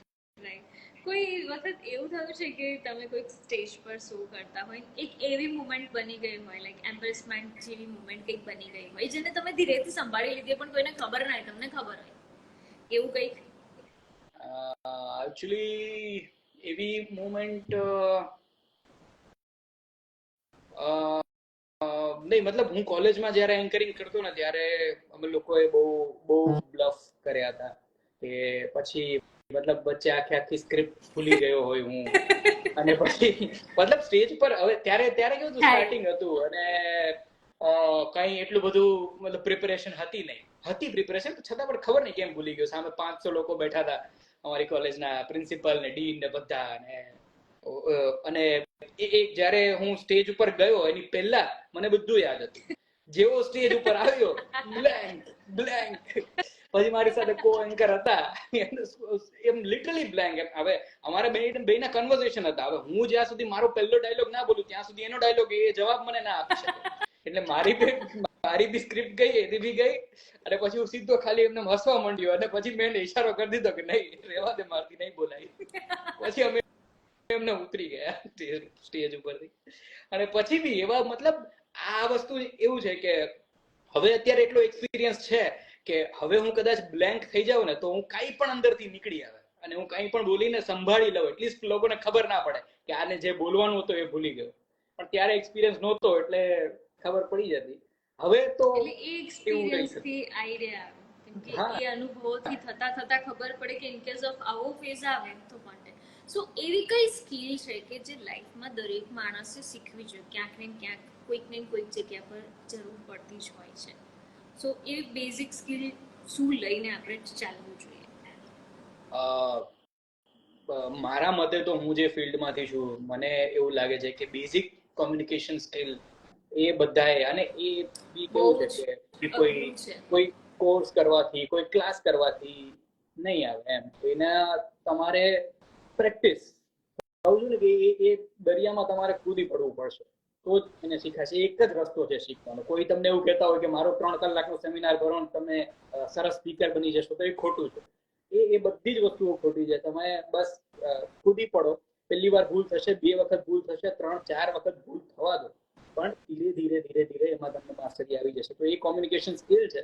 A: કોઈ વખત એવું થયું છે કે તમે કોઈ સ્ટેજ પર શો કરતા હોય, એક એવી મુમેન્ટ બની ગઈ હોય, લાઈક એમ્બેરેસમેન્ટ જેવી મુમેન્ટ કંઈક બની ગઈ હોય જેને તમે ધીરેથી સંભાળી લીધી પણ કોઈને ખબર ના હોય, તમને ખબર હોય એવું કંઈક?
B: એકચ્યુઅલી એવી મુમેન્ટ નહીં, મતલબ હું કોલેજમાં જ્યારે એન્કરિંગ કરતો ને ત્યારે અમે લોકોએ બહુ બ્લફ કર્યા હતા કે પછી મતલબ વચ્ચે આખી સ્ક્રિપ્ટ ભૂલી ગયો હોય હું, અને પછી મતલબ સ્ટેજ પર હવે ત્યારે કેવું સ્ટાર્ટિંગ હતું અને કઈ એટલું બધું મતલબ પ્રિપેરેશન હતી નહીં. હતી પ્રિપેરેશન છતાં પણ ખબર નહીં કેમ ભૂલી ગયો. સામે 500 લોકો બેઠા હતા, અમારી કોલેજના પ્રિન્સિપલ ને ડીન ને બધા, અને જ્યારે હું સ્ટેજ ઉપર ગયો એની પહેલા મને બધું યાદ હતું. જેવો સ્ટેજ ઉપર આવ્યો બ્લેન્ક. પછી મારી સાથે કો એન્કર હતા, એમ લિટરલી બ્લેન્ક. હવે અમારે બેના કન્વર્સેશન હતા. હવે હું જ્યાં સુધી મારો પહેલો ડાયલોગ ના બોલું ત્યાં સુધી એનો ડાયલોગ એ જવાબ મને ના આપી શકે. એટલે મારી બી સ્ક્રિપ્ટ ગઈ, એની બી ગઈ, અને પછી હું સીધો ખાલી એમને હસવા માંડ્યો અને પછી મેં ઈશારો કરી દીધો કે નહીં રહેવા દે, મારથી નહીં બોલાય. પછી અમે એમને ઉતરી ગયા સ્ટેજ ઉપરથી. અને પછી બી એવા મતલબ આ વસ્તુ એવું છે કે હવે અત્યારે એટલો એક્સપિરિયન્સ છે કે હવે હું કદાચ બ્લેન્ક થઈ જાઉં ને તો હું કાંઈ પણ અંદરથી નીકળી આવે અને હું કંઈ પણ બોલીને સંભાળી લઉં. એટલીસ્ટ લોકોને ખબર ના પડે કે આને જે બોલવાનું હતું એ ભૂલી ગયો. પણ ત્યારે એક્સપિરિયન્સ નહોતો એટલે ખબર પડી જતી. હવે તો
A: એટલે એ એક્સપિરિયન્સથી આઈડિયા આવે, કેમ કે એ અનુભવોથી થતા ખબર પડે કે ઇન કેસ ઓફ આવો ફેઝ આવે તો માટે. સો એવી કઈ સ્કિલ છે કે જે લાઈફમાં દરેક માણસે શીખવી જોઈએ, ક્યાંક ને ક્યાંક કોઈક ને કોઈક જગ્યા પર જરૂર પડતી જ હોય છે. સો એવી બેઝિક સ્કિલ શું લઈને આપણે ચાલવું જોઈએ?
B: મારા મતે તો હું જે ફિલ્ડમાંથી છું મને એવું લાગે છે કે બેઝિક કોમ્યુનિકેશન સ્કિલ એ બધાએ, અને એ બી કેવું છે કે કોઈ કોર્સ કરવાથી, કોઈ ક્લાસ કરવાથી નહીં આવે એમ. એના તમારે પ્રેક્ટિસ કહું છું ને કે એ દરિયામાં તમારે કૂદી પડવું પડશે તો જ એને શીખાશે. એક જ રસ્તો છે શીખવાનો. કોઈ તમને એવું કહેતા હોય કે મારો 3 કલાકનો સેમિનાર ભરો ને તમે સરસ સ્પીકર બની જશો, તો એ ખોટું છે. એ બધી જ વસ્તુઓ ખોટી છે. તમે બસ કૂદી પડો. પહેલી વાર ભૂલ થશે, 2 વખત ભૂલ થશે, 3-4 વખત ભૂલ થવા દો, પણ ધીરે એમાં તમને માસ્ટરી આવી જશે. તો એ કોમ્યુનિકેશન સ્કિલ છે.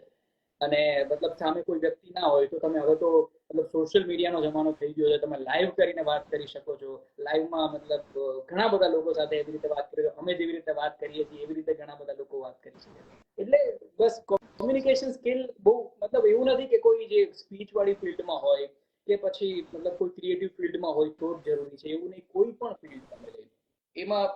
B: અને મતલબ સામે કોઈ વ્યક્તિ ના હોય તો તમે હવે તો મતલબ સોશિયલ મીડિયાનો જમાનો થઈ ગયો છે, તમે લાઈવ કરીને વાત કરી શકો છો. લાઈવમાં મતલબ ઘણા બધા લોકો સાથે એવી રીતે વાત કરી, અમે જેવી રીતે વાત કરીએ છીએ એવી રીતે ઘણા બધા લોકો વાત કરી શકે. એટલે બસ કોમ્યુનિકેશન સ્કિલ બહુ, મતલબ એવું નથી કે કોઈ જે સ્પીચ વાળી ફિલ્ડમાં હોય કે પછી મતલબ કોઈ ક્રિએટિવ ફિલ્ડમાં હોય તો જ જરૂરી છે, એવું નહીં. કોઈ પણ ફિલ્ડ તમે લઈ એમાં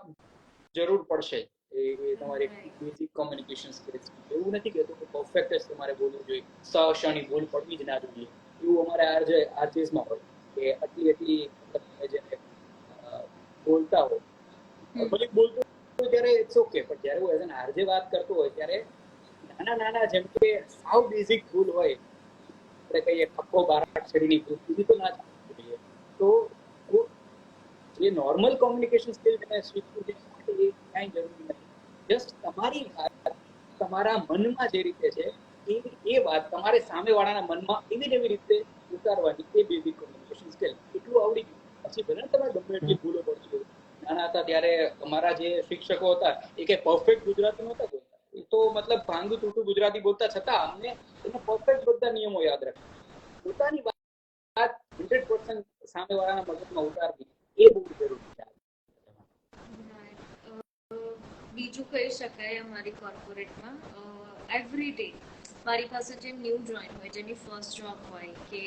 B: જરૂર પડશે એ તમારે બેઝિક કોમ્યુનિકેશન સ્કિલ્સ. એવું નથી કહેતો કે પરફેક્ટ જ તમારે બોલવું જોઈએ, સક્ષણી ભૂલ પડવી જ ના જોઈએ. એવું અમારે આરજેસમાં હોય કે એટલી મતલબ તમે જેને બોલતા હો નોર્મલી બોલતો હોય ત્યારે ઇટ્સ ઓકે, પણ જ્યારે હું એઝ એન આરજે વાત કરતો હોય ત્યારે નાના જેમ કે સાવ બેઝિક ભૂલ હોય, આપણે કહીએ ખપ્પો બારાક્ષરીની ભૂલ, સુધી તો ના ચાલવું જોઈએ. તો જે નોર્મલ કોમ્યુનિકેશન સ્કિલ તમે શીખવું છે એ કાંઈ જરૂરી નથી. જસ્ટ તમારી વાત તમારા મનમાં જે રીતે છે એ વાત તમારે સામેવાળાના મનમાં એવી રીતે ઉતારવાની, એ બેઝિક કોમ્યુનિકેશન સ્કિલ. એટલું આવડી ગયું પછી ભલે તમે ગમે એટલી ભૂલો પડતી હોય. નાના હતા ત્યારે અમારા જે શિક્ષકો હતા એ કઈ પરફેક્ટ ગુજરાતી નહોતા બોલતા. એ તો મતલબ ભાંગું તૂટું ગુજરાતી બોલતા છતાં અમને એના પરફેક્ટ બધા નિયમો યાદ રાખવા. પોતાની વાત 100% સામેવાળાના મગજમાં ઉતારવી એ બહુ જરૂરી છે.
A: બીજું કહી શકાય અમારી કોર્પોરેટમાં એવરી ડે મારી પાસે જે ન્યૂ જોઈન હોય, જેની ફર્સ્ટ જોબ હોય, કે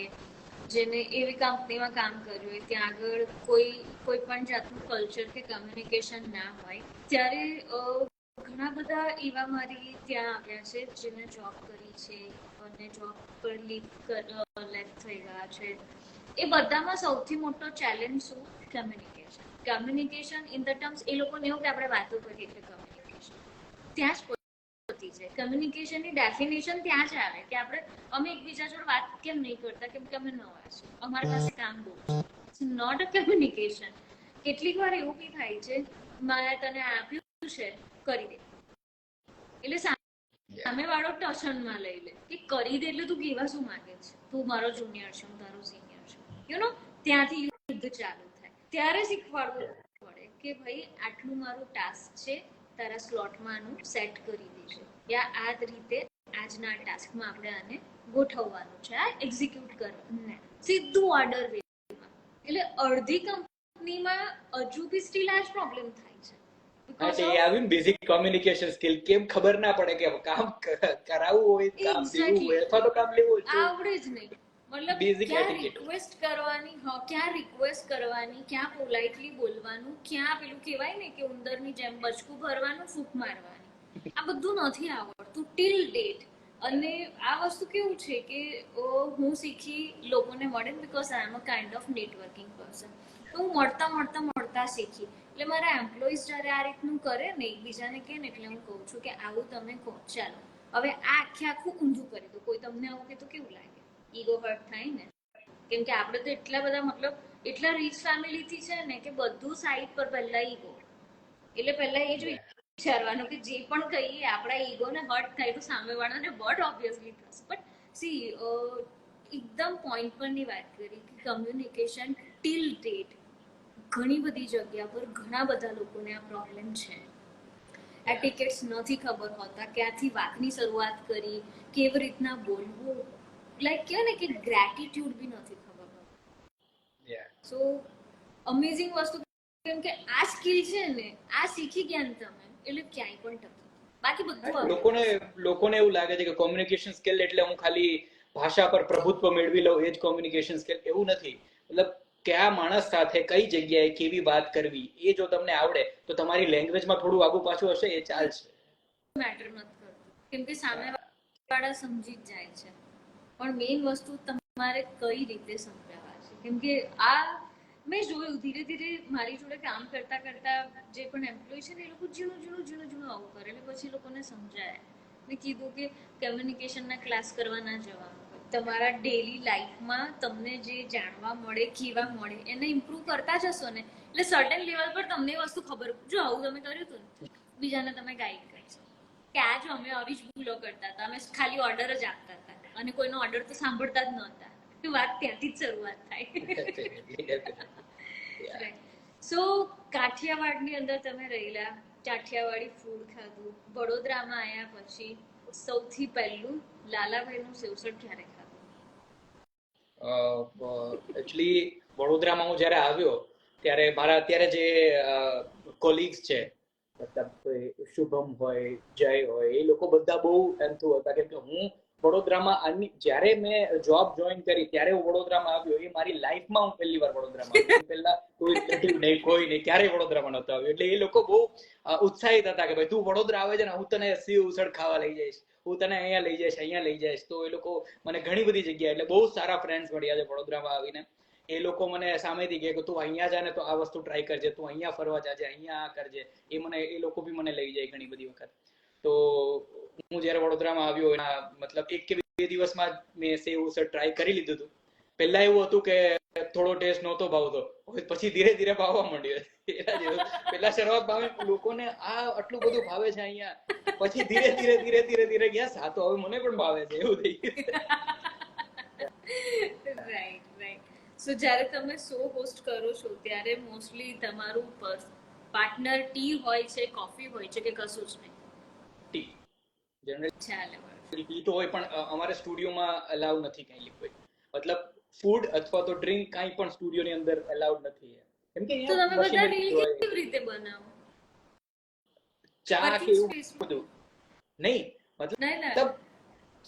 A: જેને એવી કંપનીમાં કામ કર્યું હોય ત્યાં આગળ કોઈ પણ જાતનું કલ્ચર કે કમ્યુનિકેશન ના હોય, ત્યારે ઘણા બધા એવા મારી ત્યાં આવ્યા છે જેને જોબ કરી છે અને જોબ પર લેફ્ટ થઈ ગયા છે. એ બધામાં સૌથી મોટો ચેલેન્જ શું? કમ્યુનિકેશન ઇન ધ ટર્મ્સ, એ લોકોને એવું કે આપણે વાતો કરીએ એટલે કમ્યુનિકેશન ત્યાં જ પતી જાય. કમ્યુનિકેશનની ડેફિનેશન ત્યાં જ આવે કે અમે એકબીજા જોડે વાત કેમ નહીં કરતા, કેમ કે અમે નવા છે, અમારી પાસે કામ બહુ છે. It's not a communication. કેટલીક વાર એવું બી થાય છે, મારે તને આપ્યું છે કરી દે, એટલે સામે વાળો ટશનમાં લઈ લે કે કરી દે એટલે તું કેવા શું માંગે છે, તું મારો જુનિયર છે, હું તારો સિનિયર છું, ત્યાંથી યુદ્ધ ચાલુ થાય. ત્યારે શીખવાડવું પડે કે ભાઈ આટલું મારું ટાસ્ક છે, તારા સ્લોટમાં આનું સેટ કરી દેશે, યા આ રીતે આજના ટાસ્કમાં આપણે આને ગોઠવવાનું છે, આ એક્ઝિક્યુટ કરવાનું, સીધું ઓર્ડર વેમાં. એટલે અડધી કંપનીમાં હજુ બી સ્ટીલ આ જ પ્રોબ્લેમ થાય છે.
B: એ આવ્યું બેઝિક કોમ્યુનિકેશન સ્કિલ. કેમ ખબર ના પડે કે કામ કરાવવું હોય, કામ દેવું હોય અથવા તો કામ લેવું હોય,
A: આવડે જ નહીં. મતલબ ક્યાં રિક્વેસ્ટ કરવાની, ક્યાં રિક્વેસ્ટ કરવાની, ક્યાં પોલાઇટલી બોલવાનું, ક્યાં પેલું કહેવાય ને કે ઉંદરની જેમ બચકું ભરવાનું, ફૂંક મારવાની, આ બધું નથી આવડતું ટીલ ડેટ. અને આ વસ્તુ કેવું છે કે હું શીખી લોકોને મળે, because I am a kind of networking person. તો હું મળતા શીખી. એટલે મારા એમ્પ્લોઈઝ જ્યારે આ રીતનું કરે ને, એકબીજાને કહે ને, એટલે હું કહું છું કે આવું તમે કહો, ચાલો હવે આ આખું ઊંધું કરી દો. કોઈ તમને આવું કે તો કેવું લાગે? ઈગો હર્ટ થાય ને. કેમ કે આપણે તો એટલા બધા એટલા રીચ ફેમિલીથી છે ને કે બધું સાઈડ પર પહેલા ઈગો. એટલે પહેલા એ જ વિચારવાનું કે જે પણ કહીએ આપણા ઈગોને હર્ટ થાય તો સામેવાળાને બટ ઓબ્વિયસલી થશે. બટ સી એકદમ પોઈન્ટ પરની વાત કરી કે કમ્યુનિકેશન ટીલ ડેટ ઘણી બધી જગ્યા પર ઘણા બધા લોકોને આ પ્રોબ્લેમ છે. એટિકેટ્સ નથી ખબર હોતા, ક્યાંથી વાતની શરૂઆત કરી, કેવી રીતના બોલવું, લાઈક કહેવાય ને કે ગ્રેટિટ્યુડ બી નથી ખબર હોતી. સો અમેઝિંગ વસ્તુ, કેમ કે આ સ્કિલ છે ને, આ શીખી ગયા ને તમે એટલે ક્યાંય પણ ટકી. બાકી બધું
B: લોકોને એવું લાગે છે કે કોમ્યુનિકેશન સ્કિલ એટલે હું ખાલી ભાષા પર પ્રભુત્વ મેળવી લઉં, એ જ કોમ્યુનિકેશન સ્કિલ. એવું નથી. મતલબ કયા માણસ સાથે કઈ જગ્યાએ કેવી વાત કરવી, એ જો તમને આવડે તો તમારી લેંગ્વેજમાં થોડું આગુ પાછું હશે, એ ચાલશે.
A: મેટર નથી કરતું, કેમ કે સામે વાળા સમજી જ જાય છે. પણ મેઇન વસ્તુ તમારે કઈ રીતે સમજાવવા છે. કેમ કે આ મેં જોયું ધીરે ધીરે મારી જોડે કામ કરતા કરતા જે પણ એમ્પ્લોય છે ને, એ લોકો ઝીણું આવું કરે. એટલે પછી લોકોને સમજાય. મેં કીધું કે કમ્યુનિકેશનના ક્લાસ કરવા ના જવાનું. તમારા ડેલી લાઈફમાં તમને જે જાણવા મળે, કેવા મળે, એને ઇમ્પ્રૂવ કરતા જશો ને, એટલે સર્ટેન લેવલ પર તમને વસ્તુ ખબર, જો આવું તમે કર્યું હતું ને, બીજાને તમે ગાઈડ કરશો કે આ જો અમે આવી જ ભૂલો કરતા હતા, અમે ખાલી ઓર્ડર જ આપતા હતા અને કોઈનો ઓર્ડર તો સાંભળતા જ નહોતા. વાત ત્યાંથી જ શરૂઆત થાય. સો કાઠિયાવાડની અંદર તમે રહેલા, કાઠિયાવાડી ફૂડ ખાધું, વડોદરામાં આવ્યા પછી સૌથી પહેલું લાલાભાઈનું સેવસળ ક્યારે ખાધું?
B: એકચ્યુઅલી વડોદરામાં હું જ્યારે આવ્યો ત્યારે મારા અત્યારે જે કોલીગ્સ છે, મતલબ શુભમ હોય, જય હોય, એ લોકો બધા બહુ એન્થુ હતા. કેમ કે હું વડોદરામાં જ્યારે મેં જોબ જોઈન કરી ત્યારે હું વડોદરામાં આવ્યો. એ મારી લાઈફમાં હું પહેલી વાર વડોદરામાં આવ્યો. પહેલા કોઈ રિલેટિવ નહીં, કોઈ નહીં, ક્યારેય વડોદરામાં નહોતો આવ્યો. એટલે એ લોકો બહુ ઉત્સાહિત હતા કે ભાઈ તું વડોદરા આવે છે ને, હું તને સેવ ઉસળ ખાવા લઈ જઈશ, હું તને અહીંયા લઈ જઈશ. તો એ લોકો મને ઘણી બધી જગ્યાએ, એટલે બહુ સારા ફ્રેન્ડ્સ મળ્યા છે વડોદરામાં આવીને. એ લોકો મને સામેથી કહે કે તું અહીંયા જા ને તો આ વસ્તુ ટ્રાય કરજે, તું અહીંયા ફરવા જાજે, અહીંયા આ કરજે. એ લોકો બી મને લઈ જાય ઘણી બધી વખત. તો હું જયારે વડોદરામાં આવ્યો એના મતલબ 1 કે 2 દિવસમાં મેં સેવ ઉસળ ટ્રાય કરી લીધું હતું. પહેલા એવું હતું કે થોડો ટેસ્ટ નહોતો ભાવતો, પછી ધીરે ધીરે ભાવવા માંડ્યો. પેલા શરૂઆત ભાવે, લોકોને આ આટલું બધું ભાવે છે અહીંયા, પછી ધીરે ધીરે ગયા હા તો હવે મને પણ ભાવે છે, એવું થઈ ગયું.
A: રાઈટ. સો જ્યારે તમે શો હોસ્ટ કરો છો ત્યારે મોસ્ટલી તમારું પાર્ટનર ટી હોય છે, કોફી હોય છે, કે કશું જ નહીં?
B: ટી જનરલી
A: ચાલે.
B: ટી તો હોય, પણ અમારે સ્ટુડિયોમાં અલાઉ નથી કઈ લિક્વિડ. મતલબ ફૂડ અથવા તો ડ્રિંક કાંઈ પણ સ્ટુડિયોની અંદર અલાઉડ નથી. કેમ કે
A: તો તમે બધા ડીલ કેવી રીતે બનાવો?
B: ચા કે એવું બધું નહીં. મતલબ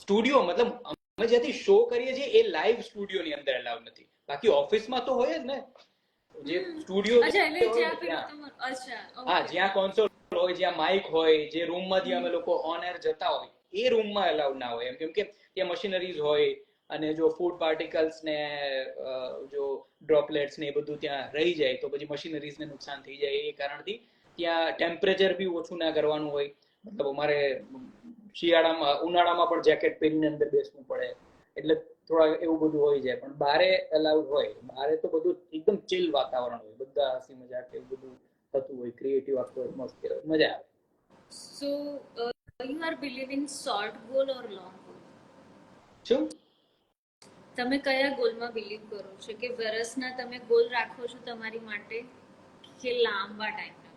B: સ્ટુડિયો, મતલબ અમે જ્યાંથી શો કરીએ છીએ એ લાઈવ સ્ટુડિયોની અંદર અલાઉ નથી. બાકી ઓફિસમાં તો હોય જ ને, જે સ્ટુડિયો હા, જ્યાં કોન્સોલ હોય, જ્યાં માઇક હોય, જે રૂમમાંથી અમે લોકો ઓન એર જતા હોય એ રૂમમાં અલાઉડ ના હોય એમ, કેમ કે ત્યાં મશીનરીઝ હોય અને જો ફૂડ પાર્ટિકલ્સ ને જો ડ્રોપલેટ્સ ને એ બધું ત્યાં રહી જાય તો પછી મશીનરીઝને નુકસાન થઈ જાય. એ કારણથી ત્યાં ટેમ્પરેચર બી ઓછું ના કરવાનું હોય. મતલબ અમારે શિયાળામાં ઉનાળામાં પણ જેકેટ પહેરીને અંદર બેસવું પડે, એટલે થોડા એવું બધું હોય જાય. પણ બારે અલાઉડ હોય, બારે તો બધું એકદમ ચિલ વાતાવરણ હોય, બધા હસી મજાક એવું બધું થતું હોય, ક્રિએટિવ આખો એટમોસ્ફિયર હોય, મજા આવે.
A: સો you are believing short goal or long goal?
B: શું
A: તમે કયા ગોલમાં બિલીવ કરો છો, કે વર્ષના તમે ગોલ રાખો છો તમારી માટે કે લાંબા ટાઈમના?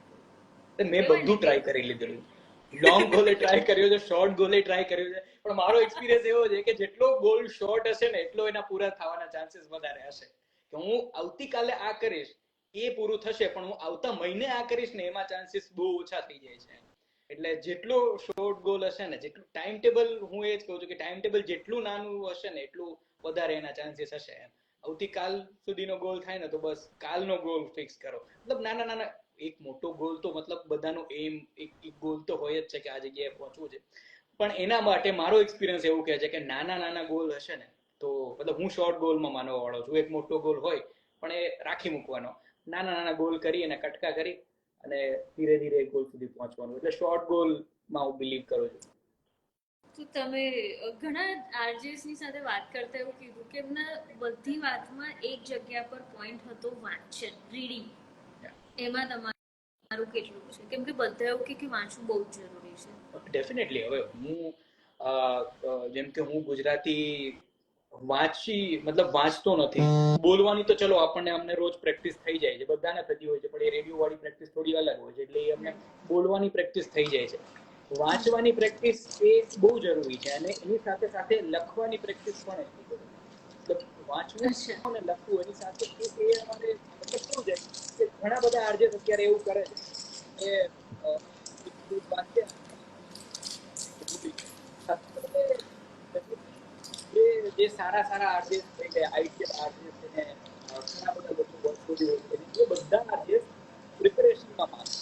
B: મેં બધું ટ્રાય કરી લીધેલું. લોંગ ગોલે ટ્રાય કર્યો છે, શોર્ટ ગોલે ટ્રાય કર્યો છે, પણ મારો એક્સપિરિયન્સ એવો છે કે જેટલો ગોલ શોર્ટ હશે ને એટલો એના પૂરા થવાના ચાન્સીસ વધારે હશે. કે હું આવતીકાલે આ કરીશ એ પૂરું થશે, પણ હું આવતા મહિને આ કરીશ ને એમાં ચાન્સીસ બહુ ઓછા થઈ જાય છે. એટલે જેટલો શોર્ટ ગોલ હશે ને, જેટલું ટાઈમ ટેબલ, હું એ જ કહું છું કે ટાઈમ ટેબલ જેટલું નાનું હશે ને એટલું વધારે એના ચાન્સીસ હશે. આવતીકાલ સુધીનો ગોલ થાય ને તો બસ કાલનો ગોલ ફિક્સ કરો. મતલબ નાના નાના, એક મોટો ગોલ તો મતલબ બધાનો એમ એક ગોલ તો હોય જ છે કે આ જગ્યાએ પહોંચવું છે, પણ એના માટે મારો એક્સપિરિયન્સ એવું કહે છે કે નાના નાના ગોલ હશે ને તો, મતલબ હું શોર્ટ ગોલમાં માનવા વાળો છું. એક મોટો ગોલ હોય પણ એ રાખી મૂકવાનો, નાના નાના ગોલ કરી અને કટકા કરી અને ધીરે ધીરે ગોલ સુધી પહોંચવાનું. એટલે શોર્ટ ગોલમાં હું બિલીવ કરું છું.
A: તો તમે ઘણા આરજેસ ની સાથે વાત કરતા એવું કીધું કે એમના બધી વાતમાં એક જગ્યા પર પોઈન્ટ હતો, વાંચન, રીડિંગ. એમાં તમારું કેટલું છે? કેમ કે બધા એવું કે વાંચવું બહુ જ જરૂરી છે.
B: ડેફિનેટલી. હવે હું જેમ કે હું ગુજરાતી મતલબ વાંચતો નથી. બોલવાની તો ચલો અમને રોજ પ્રેક્ટિસ થઈ જાય છે, બધાને થતી હોય છે, પણ એ રેડિયો વાળી પ્રેક્ટિસ થોડી અલગ હોય છે, એટલે એ અમને બોલવાની પ્રેક્ટિસ થઈ જાય છે. વાંચવાની પ્રેક્ટિસ એ બહુ જરૂરી છે, અને એની સાથે સાથે લખવાની પ્રેક્ટિસ પણ એટલી જરૂરી છે. મતલબ વાંચવું અને લખવું એની સાથે એ અમારે, મતલબ કેવું છે કે ઘણા બધા આરજેસ અત્યારે એવું કરે છે કે વાંચે જે સારા સારા આર્ટિસ્ટ છે કે આઈટીએલ આર્ટિસ્ટ અને ઘણા બધા લોકો વર્ષોથી હોય છે, એ બધા આર્ટિસ્ટ પ્રિપેરેશનમાં માને.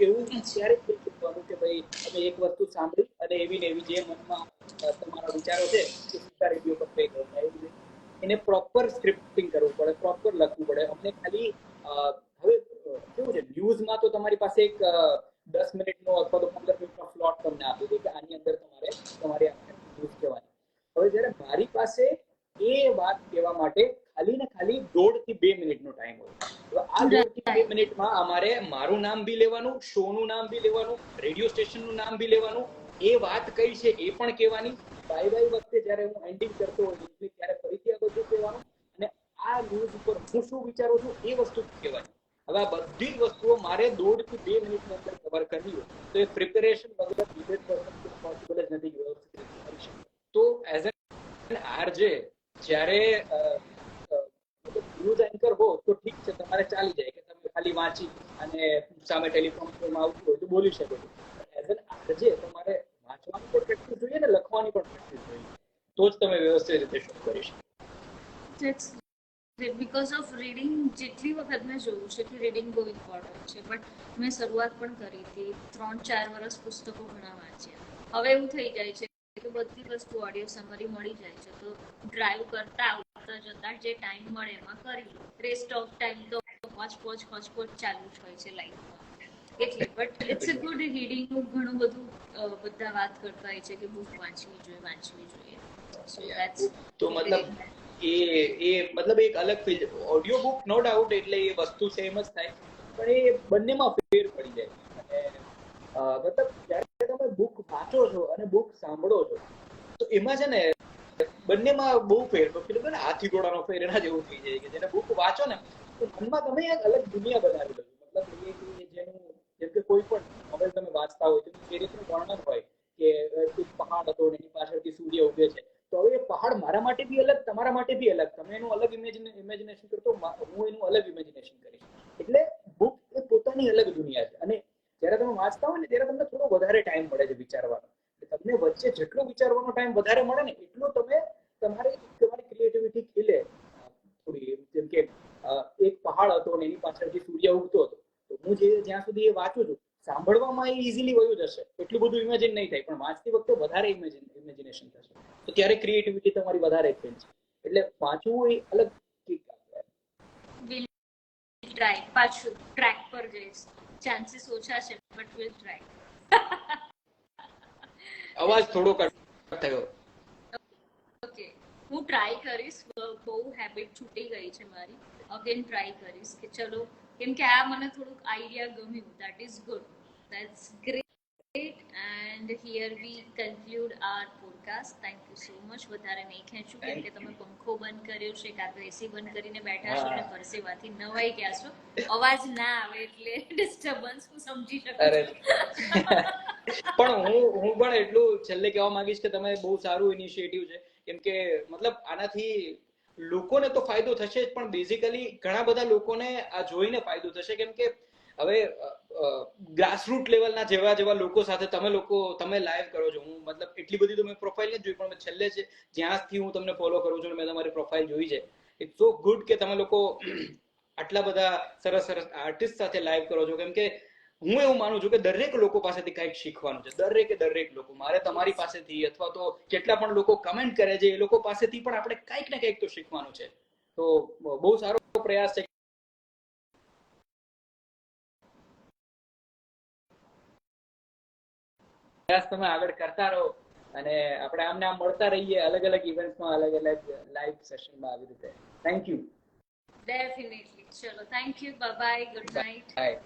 B: એવું ક્યારેક નહીં કહેવાનું કે ભાઈ તમે એક વસ્તુ સાંભળી અને એવી ને એવી જે મનમાં તમારા વિચારો છે એ સીધા રેડિયો પર કહી દો. એવું નહીં. એને પ્રોપર સ્ક્રિપ્ટિંગ કરવું પડે, પ્રોપર લખવું પડે. અમને ખાલી હવે કેવું છે, ન્યૂઝમાં તો તમારી પાસે એક 10 મિનિટનો અથવા તો 15 મિનિટનો સ્લોટ તમને આપી દે કે આની અંદર તમારે તમારી ન્યૂઝ કહેવાની. હવે જ્યારે મારી પાસે એ વાત કહેવા માટે ખાલી ને ખાલી 1.5 થી 2 મિનિટનો ટાઈમ હોય. હવે આ 1.5 થી 2 મિનિટમાં અમારે મારું નામ બી લેવાનું, શોનું નામ બી લેવાનું, રેડિયો સ્ટેશનનું નામ બી લેવાનું, એ વાત કઈ છે એ પણ કહેવાની, બાય બાય વખતે જ્યારે હું એન્ડિંગ કરતો હોય ત્યારે ફરીથી આ બધું કહેવાનું, અને આ ન્યૂઝ ઉપર હું શું વિચારું છું એ વસ્તુ કહેવાની. હવે આ બધી જ વસ્તુઓ મારે 1.5 થી 2 મિનિટની અંદર કવર કરવી હોય તો એ પ્રિપેરેશન વગર 100% પોસિબલ જ નથી વ્યવસ્થિત રીતે કરી શકતો. તો એઝ એન આરજે જ્યારે ન્યૂઝ એન્કર હો તો ઠીક છે, તમારે ચાલી જાય કે તમે ખાલી વાંચી અને સામે ટેલિપ્રોમ્પ્ટરમાં આવતું હોય તો બોલી શકો છો. એઝ એન આરજે તમારે વાંચવાની પણ પ્રેક્ટિસ જોઈએ ને લખવાની પણ પ્રેક્ટિસ જોઈએ, તો જ તમે વ્યવસ્થિત રીતે શો કરી શકો.
A: બીકોઝ ઓફ રીડિંગ, જેટલી વખત મેં જોયું છે કે રીડિંગ બહુ ઇમ્પોર્ટન્ટ છે, બટ મેં શરૂઆત પણ કરી હતી, 3-4 વર્ષ પુસ્તકો ઘણા વાંચ્યા. હવે એવું થઈ જાય છે કે બધી વસ્તુ ઓડિયો સમરી મળી જાય છે, તો ડ્રાઈવ કરતા આવતા જતા જે ટાઈમ મળે એમાં કરી લો. રેસ્ટ ઓફ ટાઈમ તો હોચપોચ ચાલુ જ હોય છે લાઈફમાં. એટલે બટ ઇટ્સ અ ગુડ રીડિંગનું ઘણું બધું બધા વાત કરતા હોય છે કે બુક વાંચવી જોઈએ. સો ધેટ્સ
B: તો મતલબ એ મતલબ એક અલગ feel. Audio book no doubt એટલે એ વસ્તુ સેમ જ થાય, પણ એ બંનેમાં ફેર પડી જાય. અને મતલબ જ્યારે તમે બુક વાંચો છો અને બુક સાંભળો છો તો એમાં છે ને બંનેમાં બહુ ફેર, પેલું ને હાથી ઘોડાનો ફેર એના જેવું થઈ જાય કે જેને બુક વાંચો ને તો મનમાં તમે એક અલગ દુનિયા બનાવી લો. મતલબ જેનું, જેમ કે કોઈ પણ નોવેલ તમે વાંચતા હોય તો જે રીતનું વર્ણન હોય કે એક પહાડ હતો એની પાછળથી સૂર્ય ઉગે છે, તો હવે એ પહાડ મારા માટે બી અલગ, તમારા માટે બી અલગ. તમે એનું અલગ ઇમેજિનેશન કરતો, હું એનું અલગ ઇમેજિનેશન કરીશ. એટલે બુક એ પોતાની અલગ દુનિયા છે. અને જ્યારે તમે વાંચતા હોય ને ત્યારે તમને થોડો વધારે ટાઈમ મળે છે વિચારવાનો. અને વચ્ચે જેટલો વિચારવાનો ટાઈમ વધારે મળે ને એટલો તમારી ક્રિએટિવિટી ખીલે થોડી. જેમ કે એક પહાડ હતો અને એની પાછળથી સૂર્ય ઉગતો હતો, તો હું જ્યાં સુધી એ વાંચું છું, સાંભળવામાં એ ઇઝીલી વયું જશે, એટલું બધું ઇમેજિન નહીં થાય, પણ વાંચતી વખતે વધારે ઇમેજિનેશન થશે, તો ત્યારે ક્રિએટિવિટી તમારી વધારે ખેલશે. એટલે વાંચવું એ અલગ કિક આપે.
A: વિલ ટ્રાય, પાછું ટ્રેક પર જઈશ, ચાન્સીસ ઓછા છે બટ વિલ ટ્રાય.
B: અવાજ થોડો કટ થયો.
A: ઓકે, હું ટ્રાય કરીશ, બહુ હેબિટ છૂટી ગઈ છે મારી, અગેન ટ્રાય કરીશ કે ચલો, કેમ કે આ મને થોડુંક આઈડિયા ગમ્યું, that is good, that's great. And here we conclude our podcast. Thank you so much. વધારે નહીં ખેંચું કેમ કે તમે પંખો બંધ કર્યો છે, કાં તો એસી બંધ કરીને બેઠા છો અને પરસેવાથી નવાઈ ગયા છો, અવાજ ના આવે એટલે ડિસ્ટર્બન્સ હું સમજી શકું છું.
B: પણ હું પણ એટલું છેલ્લે કહેવા માંગીશ કે તમે બહુ સારું ઇનિશિયેટિવ છે, કેમ કે મતલબ આનાથી લોકોને તો ફાયદો થશે જ, પણ બેઝિકલી ઘણા બધા લોકોને આ જોઈને ફાયદો થશે, કેમ કે હવે ગ્રાસરૂટ લેવલના જેવા લોકો સાથે તમે લાઈવ કરો છો. હું મતલબ એટલી બધી તો મેં પ્રોફાઇલ નથી જોઈ, પણ છેલ્લે છે જ્યાંથી હું તમને ફોલો કરું છું, મેં તમારી પ્રોફાઇલ જોઈ છે, ઇટ્સ સો ગુડ કે તમે લોકો આટલા બધા સરસ આર્ટિસ્ટ સાથે લાઈવ કરો છો, કેમ કે હું એવું માનું છું કે દરેક લોકો પાસેથી કંઈક શીખવાનું છે. દરેક લોકો, મારે તમારી પાસેથી અથવા તો કેટલા પણ લોકો કમેન્ટ કરે છે એ લોકો પાસેથી પણ આપણે કંઈક ને કંઈક તો શીખવાનું છે. તો બહુ સારો પ્રયાસ છે. પ્રયાસ તમે આગળ કરતા રહો અને આપણે આમને આમ મળતા રહીએ અલગ અલગ ઇવેન્ટ્સમાં, અલગ અલગ લાઈવ સેશનમાં આવી રીતે. Thank you.
A: ડેફિનેટલી. ચલો, thank you, bye bye, good night.
B: By.